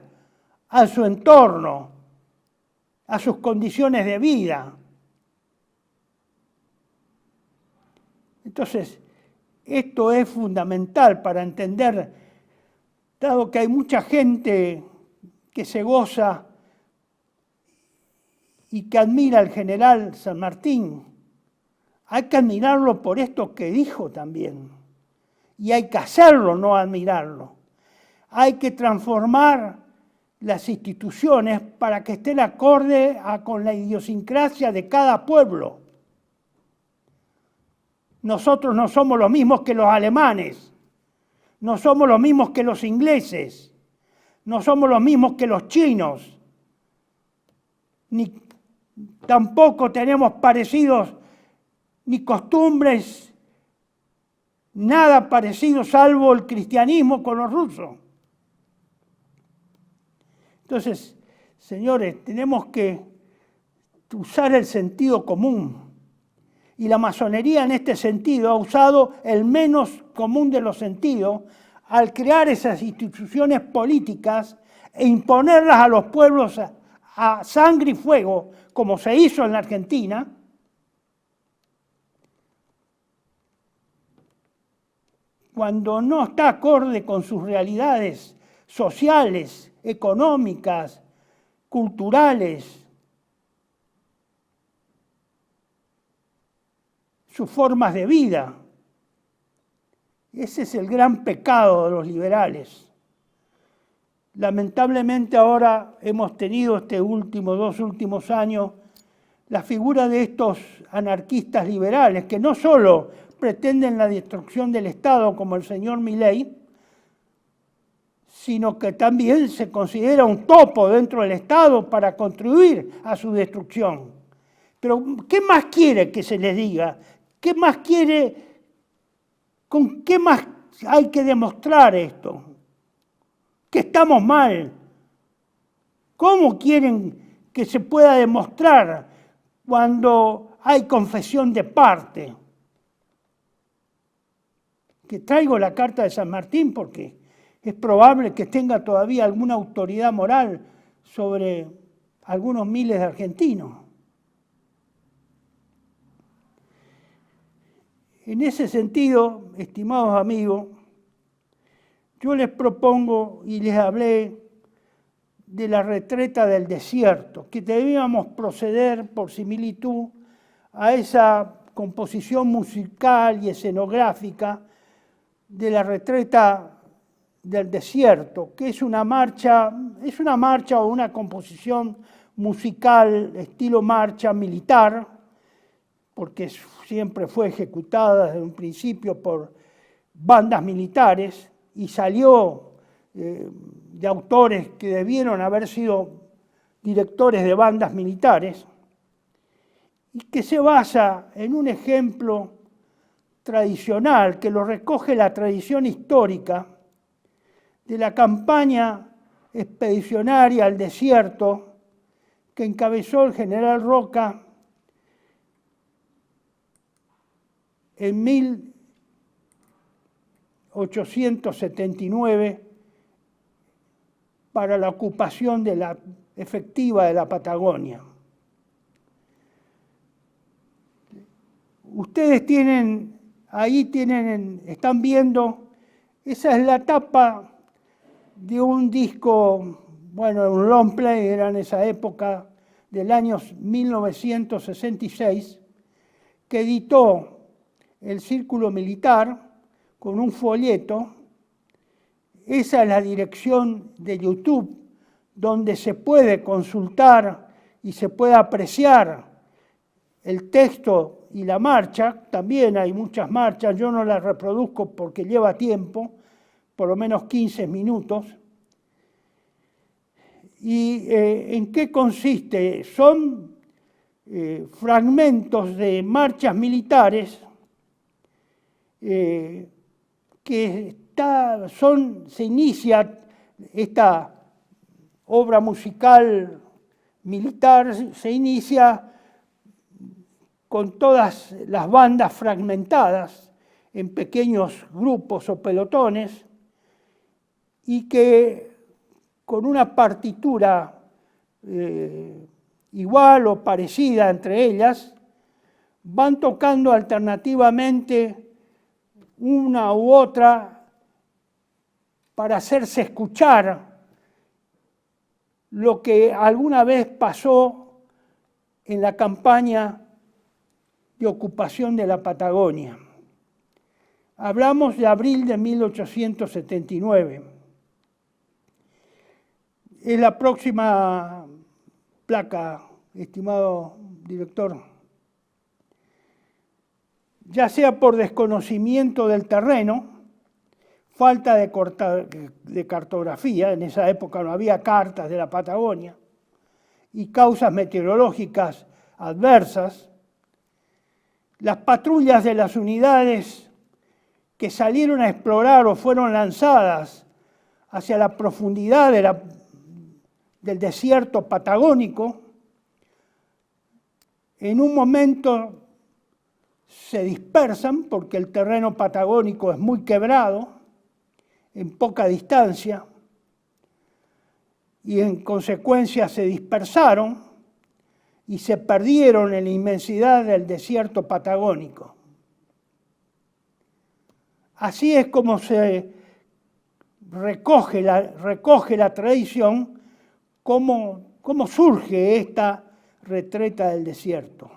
a su entorno, a sus condiciones de vida. Entonces, esto es fundamental para entender, dado que hay mucha gente que se goza y que admira al general San Martín. Hay que admirarlo por esto que dijo también. Y hay que hacerlo, no admirarlo. Hay que transformar las instituciones para que estén acorde con la idiosincrasia de cada pueblo. Nosotros no somos los mismos que los alemanes, no somos los mismos que los ingleses, no somos los mismos que los chinos, ni tampoco tenemos parecidos ni costumbres, nada parecido salvo el cristianismo con los rusos. Entonces, señores, tenemos que usar el sentido común. Y la masonería en este sentido ha usado el menos común de los sentidos al crear esas instituciones políticas e imponerlas a los pueblos a sangre y fuego, como se hizo en la Argentina, cuando no está acorde con sus realidades sociales, económicas, culturales, sus formas de vida. Ese es el gran pecado de los liberales. Lamentablemente ahora hemos tenido dos últimos años la figura de estos anarquistas liberales que no solo pretenden la destrucción del Estado como el señor Milei, sino que también se considera un topo dentro del Estado para contribuir a su destrucción. Pero ¿qué más quiere que se les diga? ¿Qué más quiere? ¿Con qué más hay que demostrar esto? Que estamos mal. ¿Cómo quieren que se pueda demostrar cuando hay confesión de parte? Que traigo la carta de San Martín porque es probable que tenga todavía alguna autoridad moral sobre algunos miles de argentinos. En ese sentido, estimados amigos, yo les propongo y les hablé de la retreta del desierto, que debíamos proceder por similitud a esa composición musical y escenográfica de la retreta del desierto, que es una marcha o una composición musical estilo marcha militar, porque siempre fue ejecutada desde un principio por bandas militares y salió de autores que debieron haber sido directores de bandas militares, y que se basa en un ejemplo tradicional que lo recoge la tradición histórica de la campaña expedicionaria al desierto que encabezó el general Roca en 1879 para la ocupación efectiva de la Patagonia. Ustedes están viendo, esa es la tapa de un disco, bueno, un long play, era en esa época del año 1966, que editó el Círculo Militar con un folleto. Esa es la dirección de YouTube, donde se puede consultar y se puede apreciar el texto y la marcha. También hay muchas marchas, yo no las reproduzco porque lleva tiempo, por lo menos 15 minutos. ¿Y en qué consiste? Son fragmentos de marchas militares se inicia esta obra musical militar, se inicia con todas las bandas fragmentadas en pequeños grupos o pelotones y que con una partitura igual o parecida entre ellas van tocando alternativamente una u otra para hacerse escuchar lo que alguna vez pasó en la campaña de ocupación de la Patagonia. Hablamos de abril de 1879. Es la próxima placa, estimado director. Ya sea por desconocimiento del terreno, falta de cartografía, en esa época no había cartas de la Patagonia, y causas meteorológicas adversas, las patrullas de las unidades que salieron a explorar o fueron lanzadas hacia la profundidad del desierto patagónico, en un momento se dispersan porque el terreno patagónico es muy quebrado, en poca distancia, y en consecuencia se dispersaron y se perdieron en la inmensidad del desierto patagónico. Así es como se recoge la tradición, cómo surge esta retreta del desierto.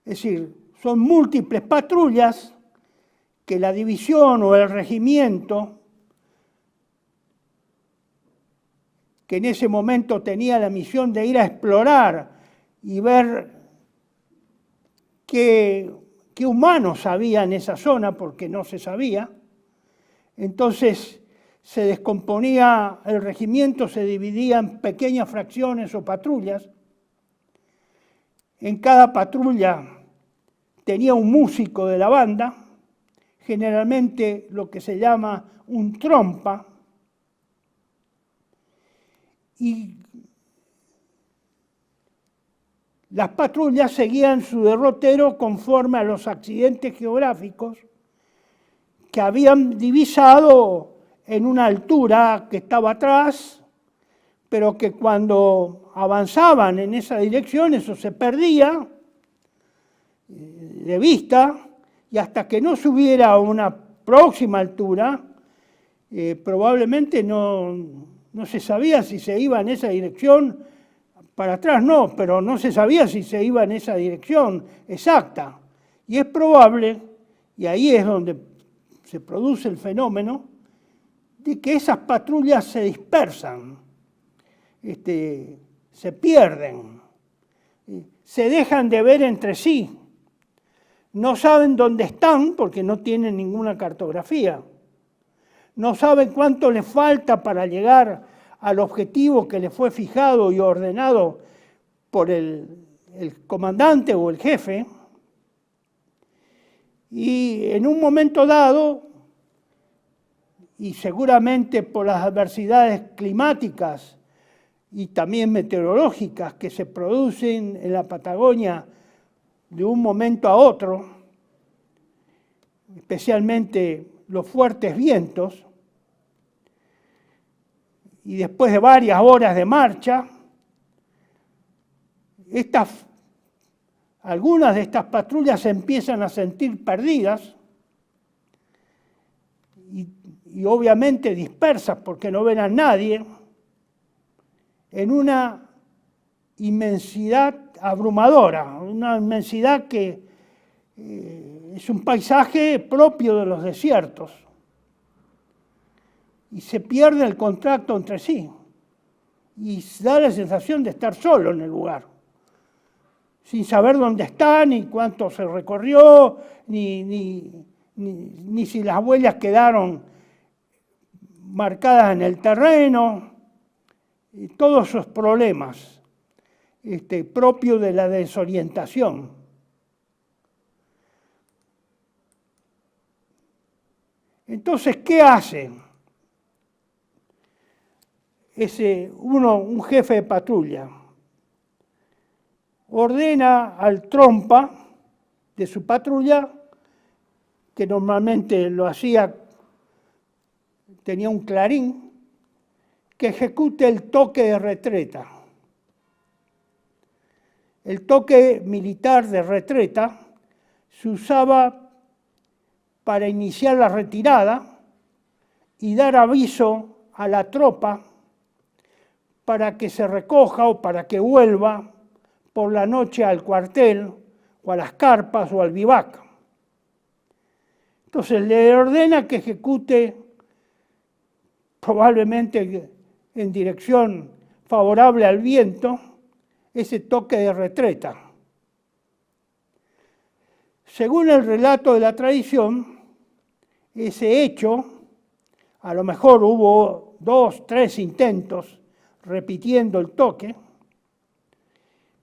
Es decir, son múltiples patrullas que la división o el regimiento, que en ese momento tenía la misión de ir a explorar y ver qué humanos había en esa zona, porque no se sabía. Entonces se descomponía el regimiento, se dividía en pequeñas fracciones o patrullas. En cada patrulla tenía un músico de la banda, generalmente lo que se llama un trompa, y las patrullas seguían su derrotero conforme a los accidentes geográficos que habían divisado en una altura que estaba atrás, pero que cuando avanzaban en esa dirección eso se perdía de vista, y hasta que no subiera a una próxima altura, probablemente no se sabía si se iba en esa dirección. Para atrás no, pero no se sabía si se iba en esa dirección exacta. Y es probable, y ahí es donde se produce el fenómeno, de que esas patrullas se dispersan, se pierden, se dejan de ver entre sí, no saben dónde están porque no tienen ninguna cartografía, no saben cuánto les falta para llegar al objetivo que les fue fijado y ordenado por el comandante o el jefe, y en un momento dado, y seguramente por las adversidades climáticas y también meteorológicas que se producen en la Patagonia de un momento a otro, especialmente los fuertes vientos, y después de varias horas de marcha, algunas de estas patrullas se empiezan a sentir perdidas y obviamente dispersas porque no ven a nadie, en una inmensidad abrumadora, una inmensidad que es un paisaje propio de los desiertos. Y se pierde el contacto entre sí y da la sensación de estar solo en el lugar, sin saber dónde está, ni cuánto se recorrió, ni si las huellas quedaron marcadas en el terreno, y todos esos problemas propios de la desorientación. Entonces, ¿qué hacen? Un jefe de patrulla ordena al trompa de su patrulla, que normalmente lo hacía, tenía un clarín, que ejecute el toque de retreta. El toque militar de retreta se usaba para iniciar la retirada y dar aviso a la tropa para que se recoja o para que vuelva por la noche al cuartel o a las carpas o al bivac. Entonces le ordena que ejecute, probablemente en dirección favorable al viento, ese toque de retreta. Según el relato de la tradición, ese hecho, a lo mejor hubo 2, 3 intentos repitiendo el toque,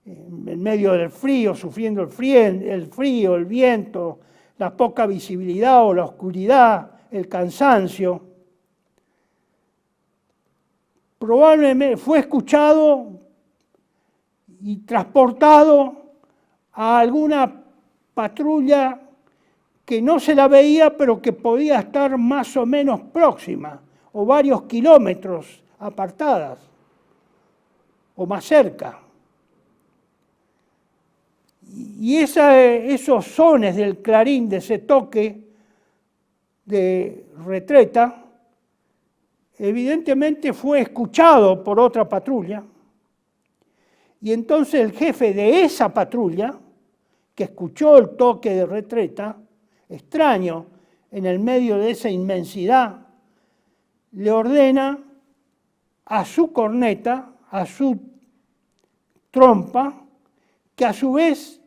en medio del frío, sufriendo el frío, el viento, la poca visibilidad o la oscuridad, el cansancio. Probablemente fue escuchado y transportado a alguna patrulla que no se la veía, pero que podía estar más o menos próxima, o varios kilómetros apartadas, o más cerca. Y esos sones del clarín, de ese toque de retreta, evidentemente fue escuchado por otra patrulla, y entonces el jefe de esa patrulla, que escuchó el toque de retreta, extraño, en el medio de esa inmensidad, le ordena a su corneta, a su trompa, que a su vez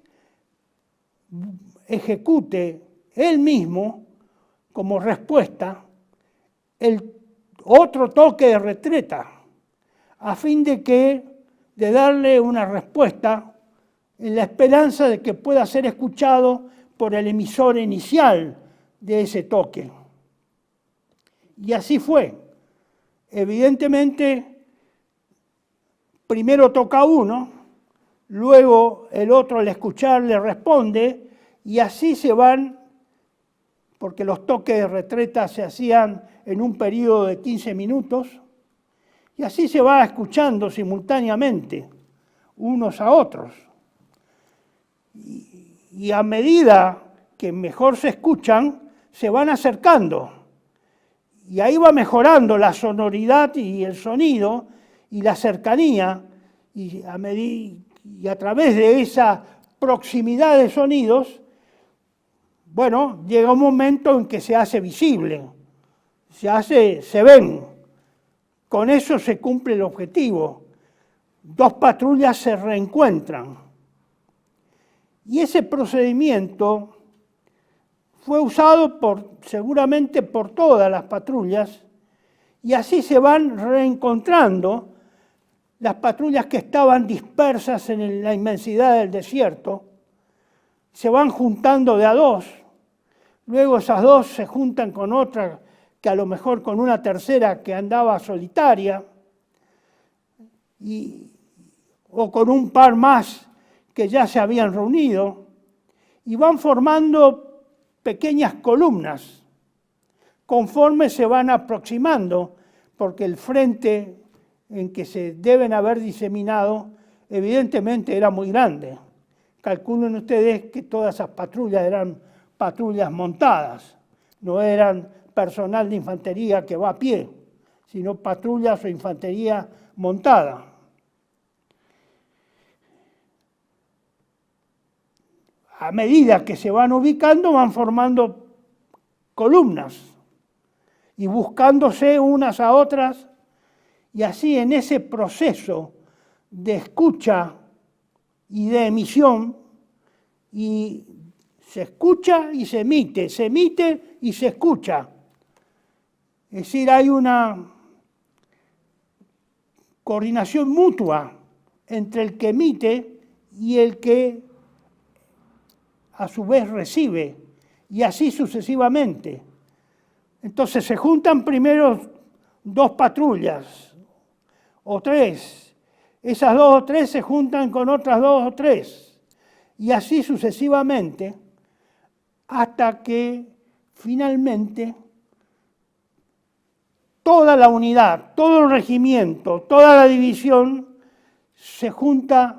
ejecute él mismo, como respuesta, el otro toque de retreta, a fin de darle una respuesta en la esperanza de que pueda ser escuchado por el emisor inicial de ese toque. Y así fue. Evidentemente, primero toca uno, luego el otro al escuchar le responde, y así se van, porque los toques de retreta se hacían en un periodo de 15 minutos, y así se va escuchando simultáneamente unos a otros. Y a medida que mejor se escuchan, se van acercando. Y ahí va mejorando la sonoridad y el sonido y la cercanía. Y a través de esa proximidad de sonidos, bueno, llega un momento en que se hace visible, se ven. Con eso se cumple el objetivo. Dos patrullas se reencuentran. Y ese procedimiento fue usado seguramente por todas las patrullas, y así se van reencontrando las patrullas que estaban dispersas en la inmensidad del desierto, se van juntando de a dos, luego esas dos se juntan con otra, que a lo mejor con una tercera que andaba solitaria, o con un par más que ya se habían reunido, y van formando pequeñas columnas conforme se van aproximando, porque el frente en que se deben haber diseminado evidentemente era muy grande. Calculen ustedes que todas esas patrullas eran patrullas montadas, no eran personal de infantería que va a pie, sino patrullas o infantería montada. A medida que se van ubicando, van formando columnas y buscándose unas a otras, y así en ese proceso de escucha y de emisión, y se escucha y se emite y se escucha. Es decir, hay una coordinación mutua entre el que emite y el que a su vez recibe, y así sucesivamente. Entonces se juntan primero dos patrullas o tres, esas dos o tres se juntan con otras dos o tres, y así sucesivamente, hasta que finalmente toda la unidad, todo el regimiento, toda la división se junta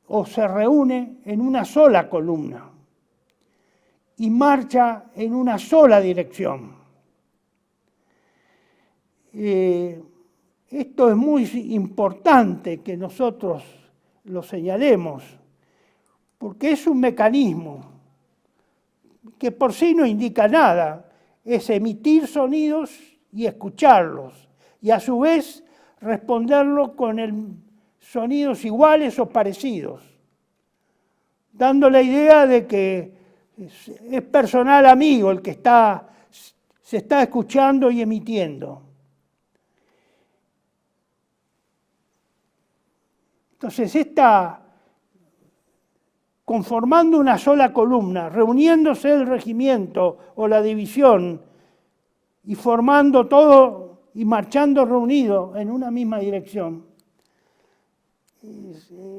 o se reúne en una sola columna y marcha en una sola dirección. Esto es muy importante que nosotros lo señalemos, porque es un mecanismo que por sí no indica nada, es emitir sonidos y escucharlos, y a su vez responderlo con sonidos iguales o parecidos, dando la idea de que es personal amigo el que se está escuchando y emitiendo. Entonces, esta conformando una sola columna, reuniéndose el regimiento o la división y formando todo y marchando reunido en una misma dirección.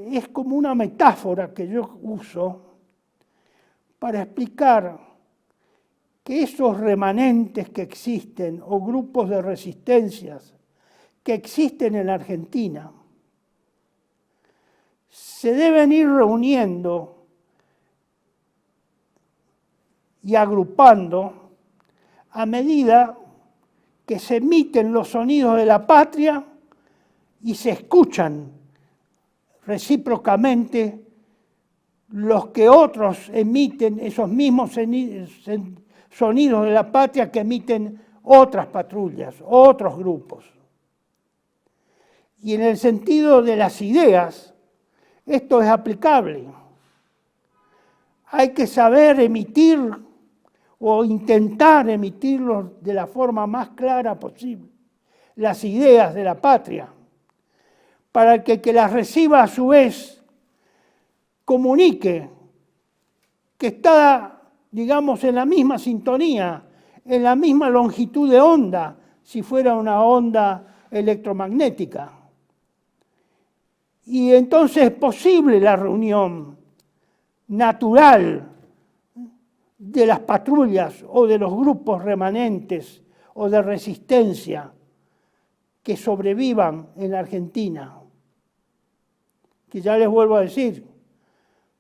Es como una metáfora que yo uso para explicar que esos remanentes que existen o grupos de resistencias que existen en la Argentina se deben ir reuniendo y agrupando a medida que se emiten los sonidos de la patria y se escuchan recíprocamente los que otros emiten, esos mismos sonidos de la patria que emiten otras patrullas, otros grupos. Y en el sentido de las ideas, esto es aplicable. Hay que saber emitir o intentar emitirlos de la forma más clara posible, las ideas de la patria, para que el que las reciba a su vez comunique que está, digamos, en la misma sintonía, en la misma longitud de onda, si fuera una onda electromagnética. Y entonces es posible la reunión natural de las patrullas o de los grupos remanentes o de resistencia que sobrevivan en la Argentina, que ya les vuelvo a decir,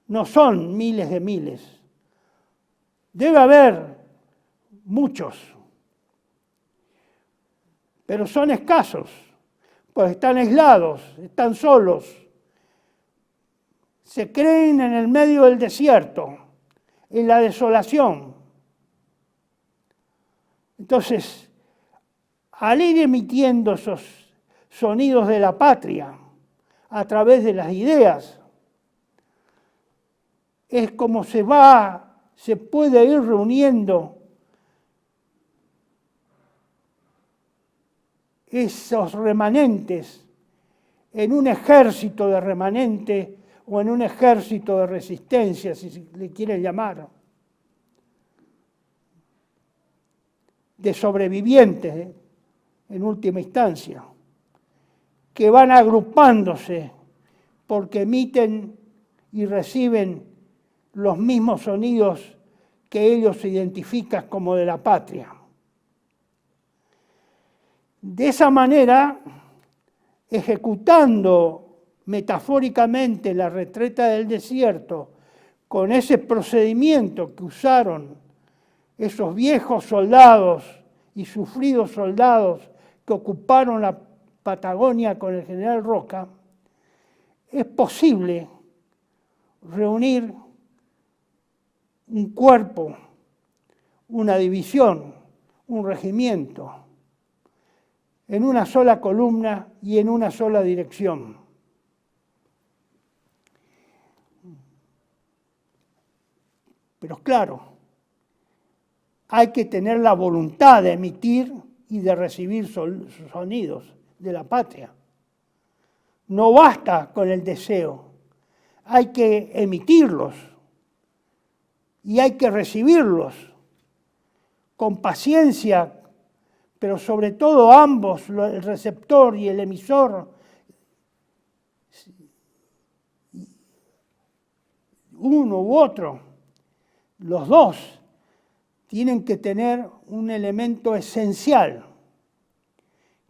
no son miles de miles. Debe haber muchos, pero son escasos, pues están aislados, están solos, se creen en el medio del desierto, en la desolación. Entonces, al ir emitiendo esos sonidos de la patria a través de las ideas, es como se puede ir reuniendo esos remanentes en un ejército de remanentes o en un ejército de resistencia, si le quieren llamar, de sobrevivientes, en última instancia, que van agrupándose porque emiten y reciben los mismos sonidos que ellos identifican como de la patria. De esa manera, ejecutando metafóricamente la retreta del desierto, con ese procedimiento que usaron esos viejos soldados y sufridos soldados que ocuparon la Patagonia con el general Roca, es posible reunir un cuerpo, una división, un regimiento, en una sola columna y en una sola dirección. Pero claro, hay que tener la voluntad de emitir y de recibir sonidos de la patria. No basta con el deseo, hay que emitirlos y hay que recibirlos con paciencia, pero sobre todo ambos, el receptor y el emisor, uno u otro, los dos tienen que tener un elemento esencial,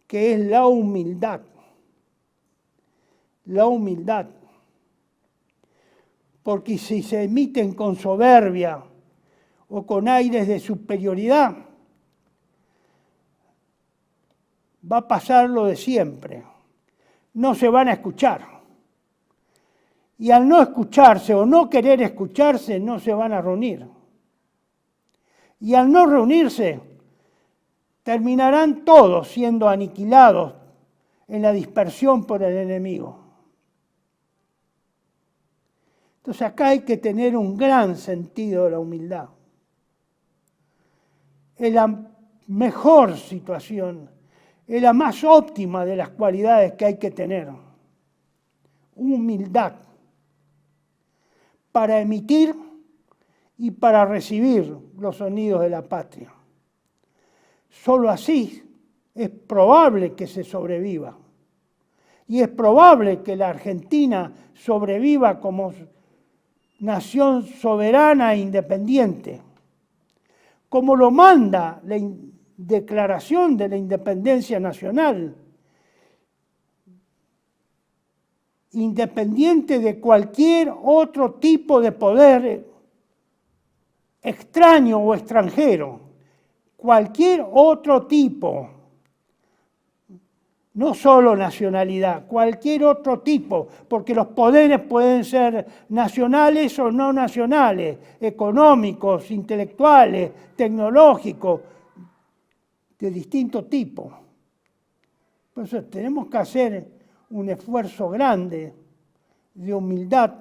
que es la humildad. La humildad. Porque si se emiten con soberbia o con aires de superioridad, va a pasar lo de siempre. No se van a escuchar. Y al no escucharse o no querer escucharse, no se van a reunir. Y al no reunirse, terminarán todos siendo aniquilados en la dispersión por el enemigo. Entonces acá hay que tener un gran sentido de la humildad. Es la mejor situación, es la más óptima de las cualidades que hay que tener. Humildad. para emitir y para recibir los sonidos de la patria. Solo así es probable que se sobreviva. Y es probable que la Argentina sobreviva como nación soberana e independiente, como lo manda la Declaración de la Independencia Nacional, independiente de cualquier otro tipo de poder extraño o extranjero, cualquier otro tipo, no solo nacionalidad, cualquier otro tipo, porque los poderes pueden ser nacionales o no nacionales, económicos, intelectuales, tecnológicos, de distinto tipo. Entonces tenemos que hacer un esfuerzo grande de humildad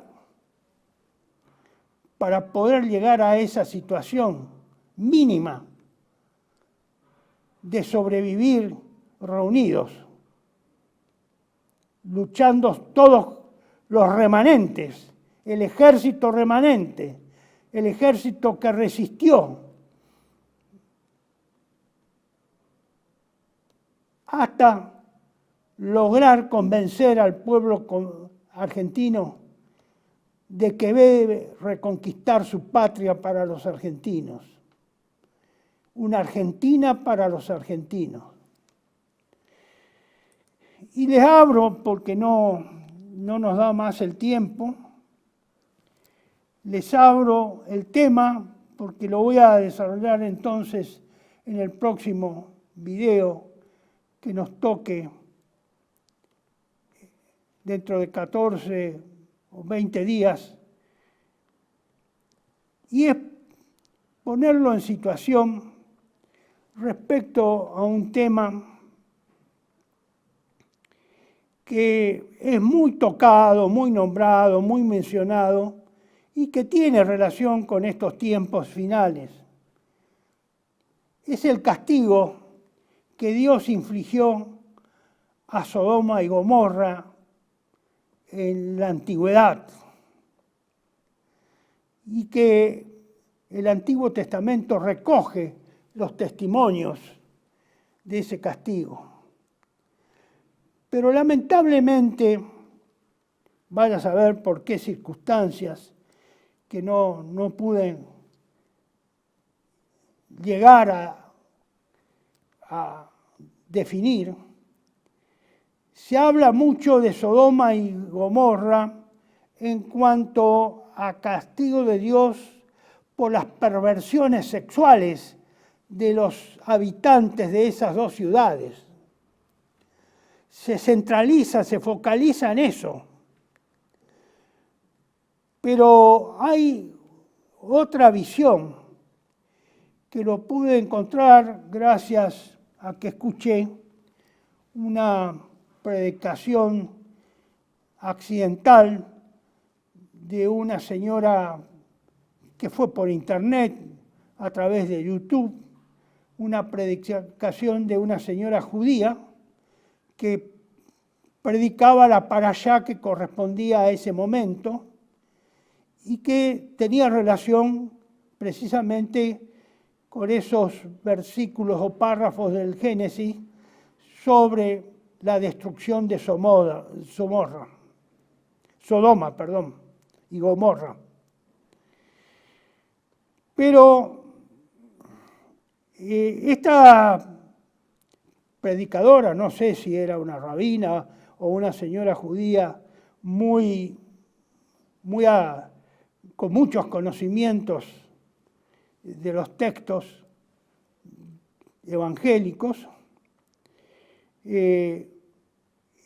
para poder llegar a esa situación mínima de sobrevivir reunidos, luchando todos los remanentes, el ejército remanente, el ejército que resistió hasta lograr convencer al pueblo argentino de que debe reconquistar su patria para los argentinos. Una Argentina para los argentinos. Y les abro, porque no nos da más el tiempo, les abro el tema, porque lo voy a desarrollar entonces en el próximo video que nos toque dentro de 14 o 20 días, y es ponerlo en situación respecto a un tema que es muy tocado, muy nombrado, muy mencionado, y que tiene relación con estos tiempos finales. Es el castigo que Dios infligió a Sodoma y Gomorra en la antigüedad, y que el Antiguo Testamento recoge los testimonios de ese castigo. Pero lamentablemente, vaya a saber por qué circunstancias que no pude llegar a definir, se habla mucho de Sodoma y Gomorra en cuanto a castigo de Dios por las perversiones sexuales de los habitantes de esas dos ciudades. Se centraliza, se focaliza en eso. Pero hay otra visión que lo pude encontrar gracias a que escuché una predicación accidental de una señora que fue por internet a través de YouTube, una predicación de una señora judía que predicaba la parashá que correspondía a ese momento y que tenía relación precisamente con esos versículos o párrafos del Génesis sobre la destrucción de Sodoma y Gomorra. Pero esta predicadora, no sé si era una rabina o una señora judía con muchos conocimientos de los textos evangélicos,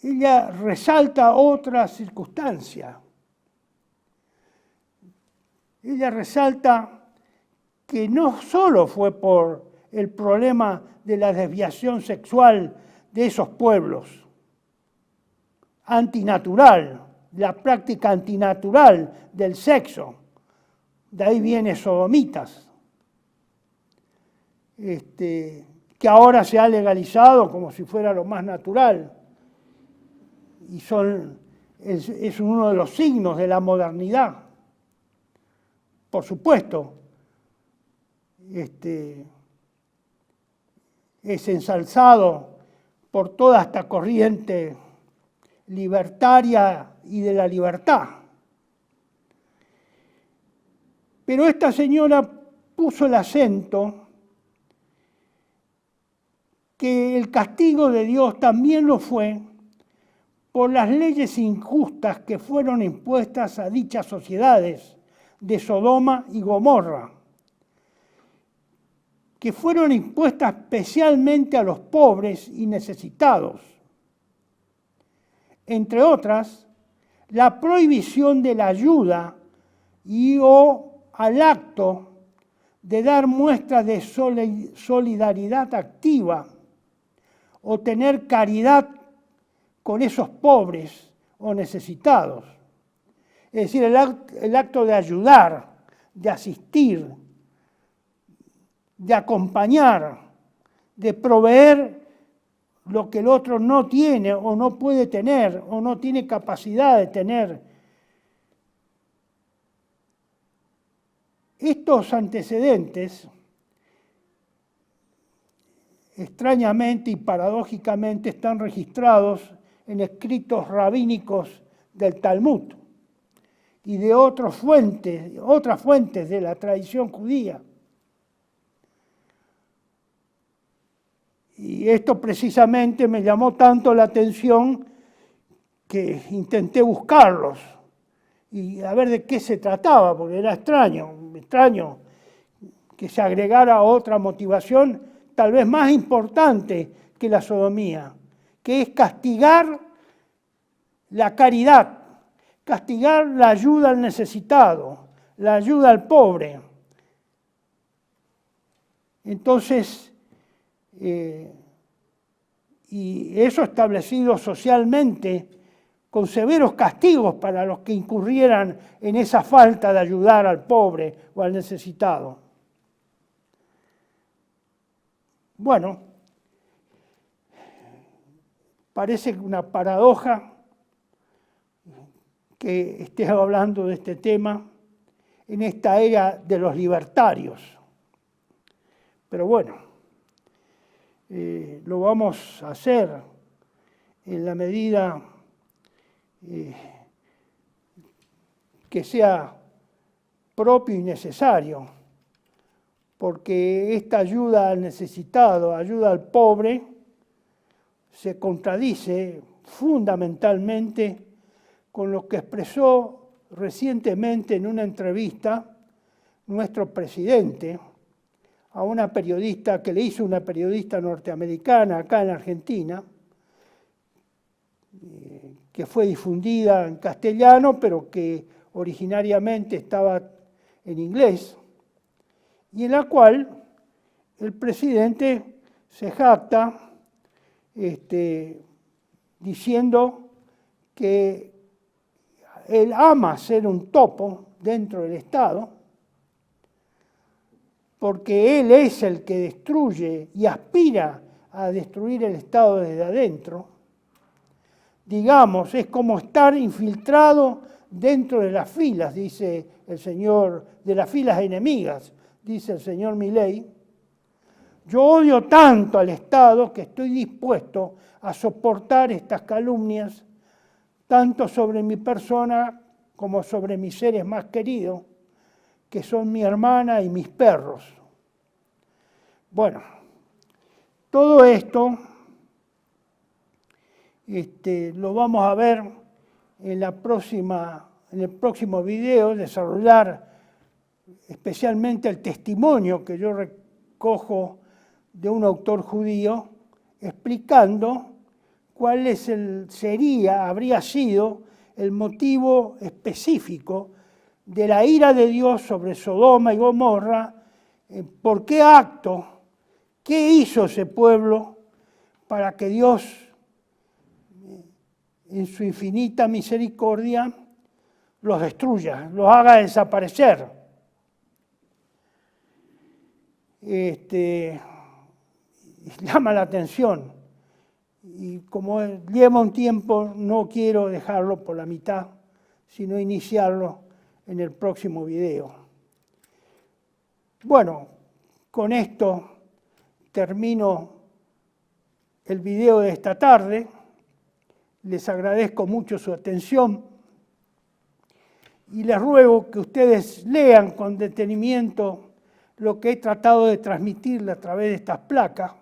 ella resalta otra circunstancia. Ella resalta que no solo fue por el problema de la desviación sexual de esos pueblos, antinatural, la práctica antinatural del sexo, de ahí viene sodomitas, que ahora se ha legalizado como si fuera lo más natural, y es uno de los signos de la modernidad. por supuesto, es ensalzado por toda esta corriente libertaria y de la libertad. Pero esta señora puso el acento que el castigo de Dios también lo fue por las leyes injustas que fueron impuestas a dichas sociedades de Sodoma y Gomorra, que fueron impuestas especialmente a los pobres y necesitados. Entre otras, la prohibición de la ayuda y o al acto de dar muestras de solidaridad activa o tener caridad con esos pobres o necesitados. Es decir, el acto de ayudar, de asistir, de acompañar, de proveer lo que el otro no tiene o no puede tener o no tiene capacidad de tener. Estos antecedentes, extrañamente y paradójicamente, están registrados en escritos rabínicos del Talmud y de otras fuentes de la tradición judía. Y esto precisamente me llamó tanto la atención que intenté buscarlos y a ver de qué se trataba, porque era extraño que se agregara otra motivación tal vez más importante que la sodomía, que es castigar la caridad, castigar la ayuda al necesitado, la ayuda al pobre. Entonces, y eso establecido socialmente con severos castigos para los que incurrieran en esa falta de ayudar al pobre o al necesitado. Bueno, parece una paradoja que estés hablando de este tema en esta era de los libertarios. Pero bueno, lo vamos a hacer en la medida que sea propio y necesario, porque esta ayuda al necesitado, ayuda al pobre, se contradice fundamentalmente con lo que expresó recientemente en una entrevista nuestro presidente a una periodista que le hizo una periodista norteamericana acá en Argentina, que fue difundida en castellano, pero que originariamente estaba en inglés, y en la cual el presidente se jacta diciendo que él ama ser un topo dentro del Estado, porque él es el que destruye y aspira a destruir el Estado desde adentro. Digamos, es como estar infiltrado dentro de las filas, dice el señor, de las filas enemigas, dice el señor Milei. Yo odio tanto al Estado que estoy dispuesto a soportar estas calumnias, tanto sobre mi persona como sobre mis seres más queridos, que son mi hermana y mis perros. Bueno, todo esto lo vamos a ver en el próximo video, desarrollar especialmente el testimonio que yo recojo de un autor judío, explicando cuál habría sido el motivo específico de la ira de Dios sobre Sodoma y Gomorra, por qué acto, qué hizo ese pueblo para que Dios, en su infinita misericordia, los destruya, los haga desaparecer. Llama la atención. Y como lleva un tiempo, no quiero dejarlo por la mitad, sino iniciarlo en el próximo video. Bueno, con esto termino el video de esta tarde. Les agradezco mucho su atención y les ruego que ustedes lean con detenimiento lo que he tratado de transmitirle a través de estas placas,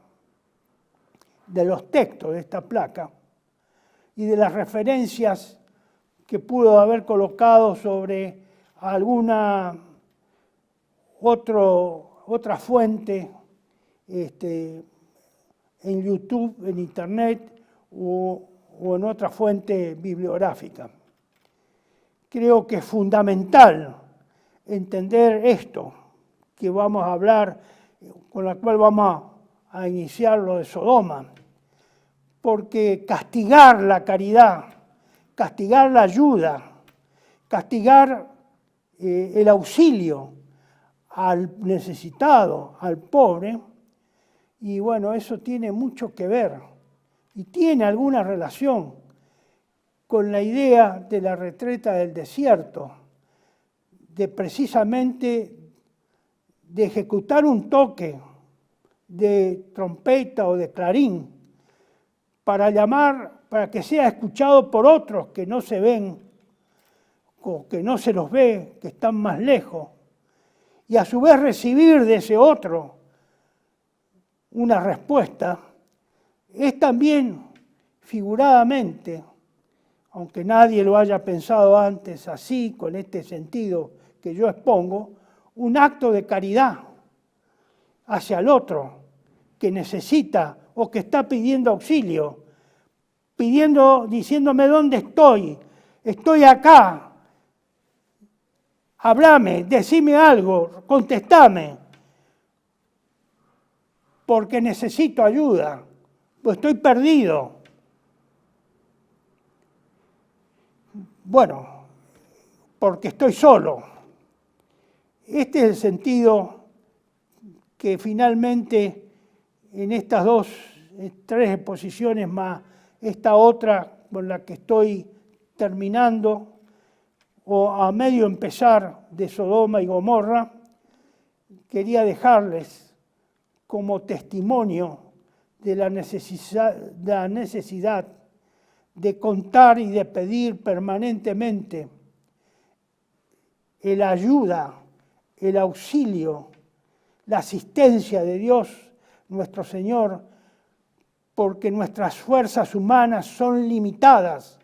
de los textos de esta placa y de las referencias que pudo haber colocado sobre alguna otra fuente en YouTube, en Internet o en otra fuente bibliográfica. Creo que es fundamental entender esto que vamos a hablar, con la cual vamos a iniciar lo de Sodoma, porque castigar la caridad, castigar la ayuda, castigar el auxilio al necesitado, al pobre, y bueno, eso tiene mucho que ver y tiene alguna relación con la idea de la retreta del desierto, de precisamente de ejecutar un toque de trompeta o de clarín para llamar, para que sea escuchado por otros que no se ven o que no se los ve, que están más lejos, y a su vez recibir de ese otro una respuesta, es también figuradamente, aunque nadie lo haya pensado antes así, con este sentido que yo expongo, un acto de caridad hacia el otro que necesita o que está pidiendo auxilio, diciéndome dónde estoy acá, háblame, decime algo, contestame, porque necesito ayuda, pues estoy perdido. Bueno, porque estoy solo. Este es el sentido que finalmente en estas tres exposiciones más esta otra con la que estoy terminando o a medio empezar de Sodoma y Gomorra, quería dejarles como testimonio de la necesidad de contar y de pedir permanentemente la ayuda, el auxilio, la asistencia de Dios, nuestro Señor, porque nuestras fuerzas humanas son limitadas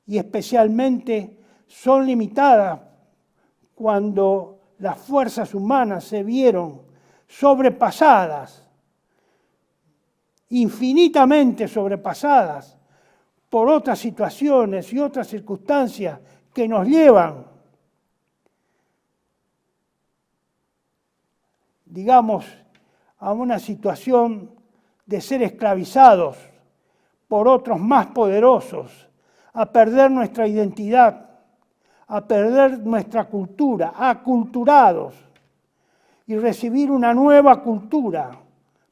y especialmente son limitadas cuando las fuerzas humanas se vieron sobrepasadas, infinitamente sobrepasadas por otras situaciones y otras circunstancias que nos llevan, digamos, a una situación de ser esclavizados por otros más poderosos, a perder nuestra identidad, a perder nuestra cultura, aculturados, y recibir una nueva cultura,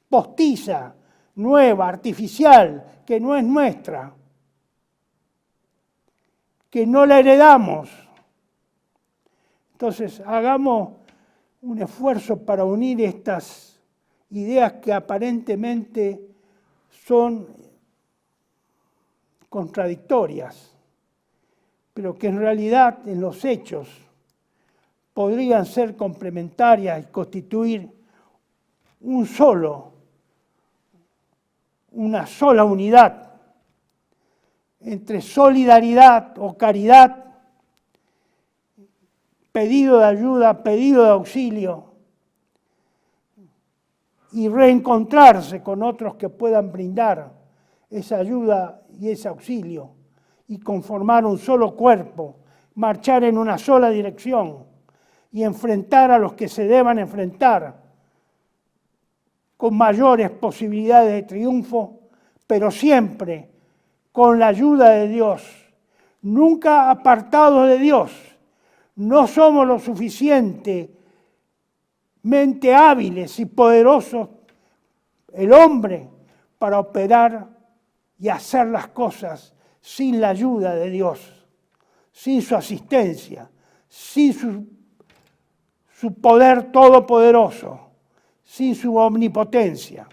postiza, nueva, artificial, que no es nuestra, que no la heredamos. Entonces, hagamos un esfuerzo para unir estas ideas que aparentemente son contradictorias, pero que en realidad en los hechos podrían ser complementarias y constituir una sola unidad entre solidaridad o caridad, pedido de ayuda, pedido de auxilio, y reencontrarse con otros que puedan brindar esa ayuda y ese auxilio, y conformar un solo cuerpo, marchar en una sola dirección y enfrentar a los que se deban enfrentar con mayores posibilidades de triunfo, pero siempre con la ayuda de Dios, nunca apartados de Dios. No somos lo suficientemente hábiles y poderosos, el hombre, para operar y hacer las cosas sin la ayuda de Dios, sin su asistencia, sin su su poder todopoderoso, sin su omnipotencia,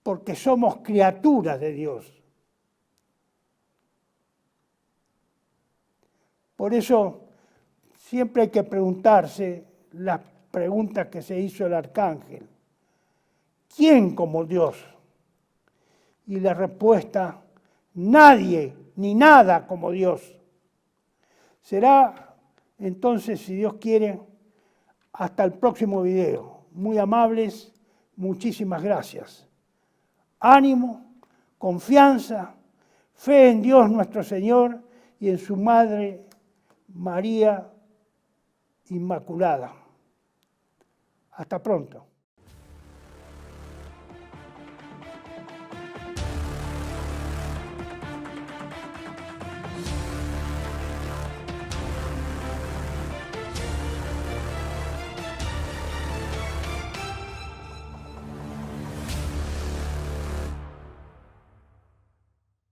porque somos criaturas de Dios. Por eso siempre hay que preguntarse las preguntas que se hizo el arcángel. ¿Quién como Dios? Y la respuesta, nadie ni nada como Dios. Será entonces, si Dios quiere, hasta el próximo video. Muy amables, muchísimas gracias. Ánimo, confianza, fe en Dios nuestro Señor y en su Madre María Inmaculada. Hasta pronto.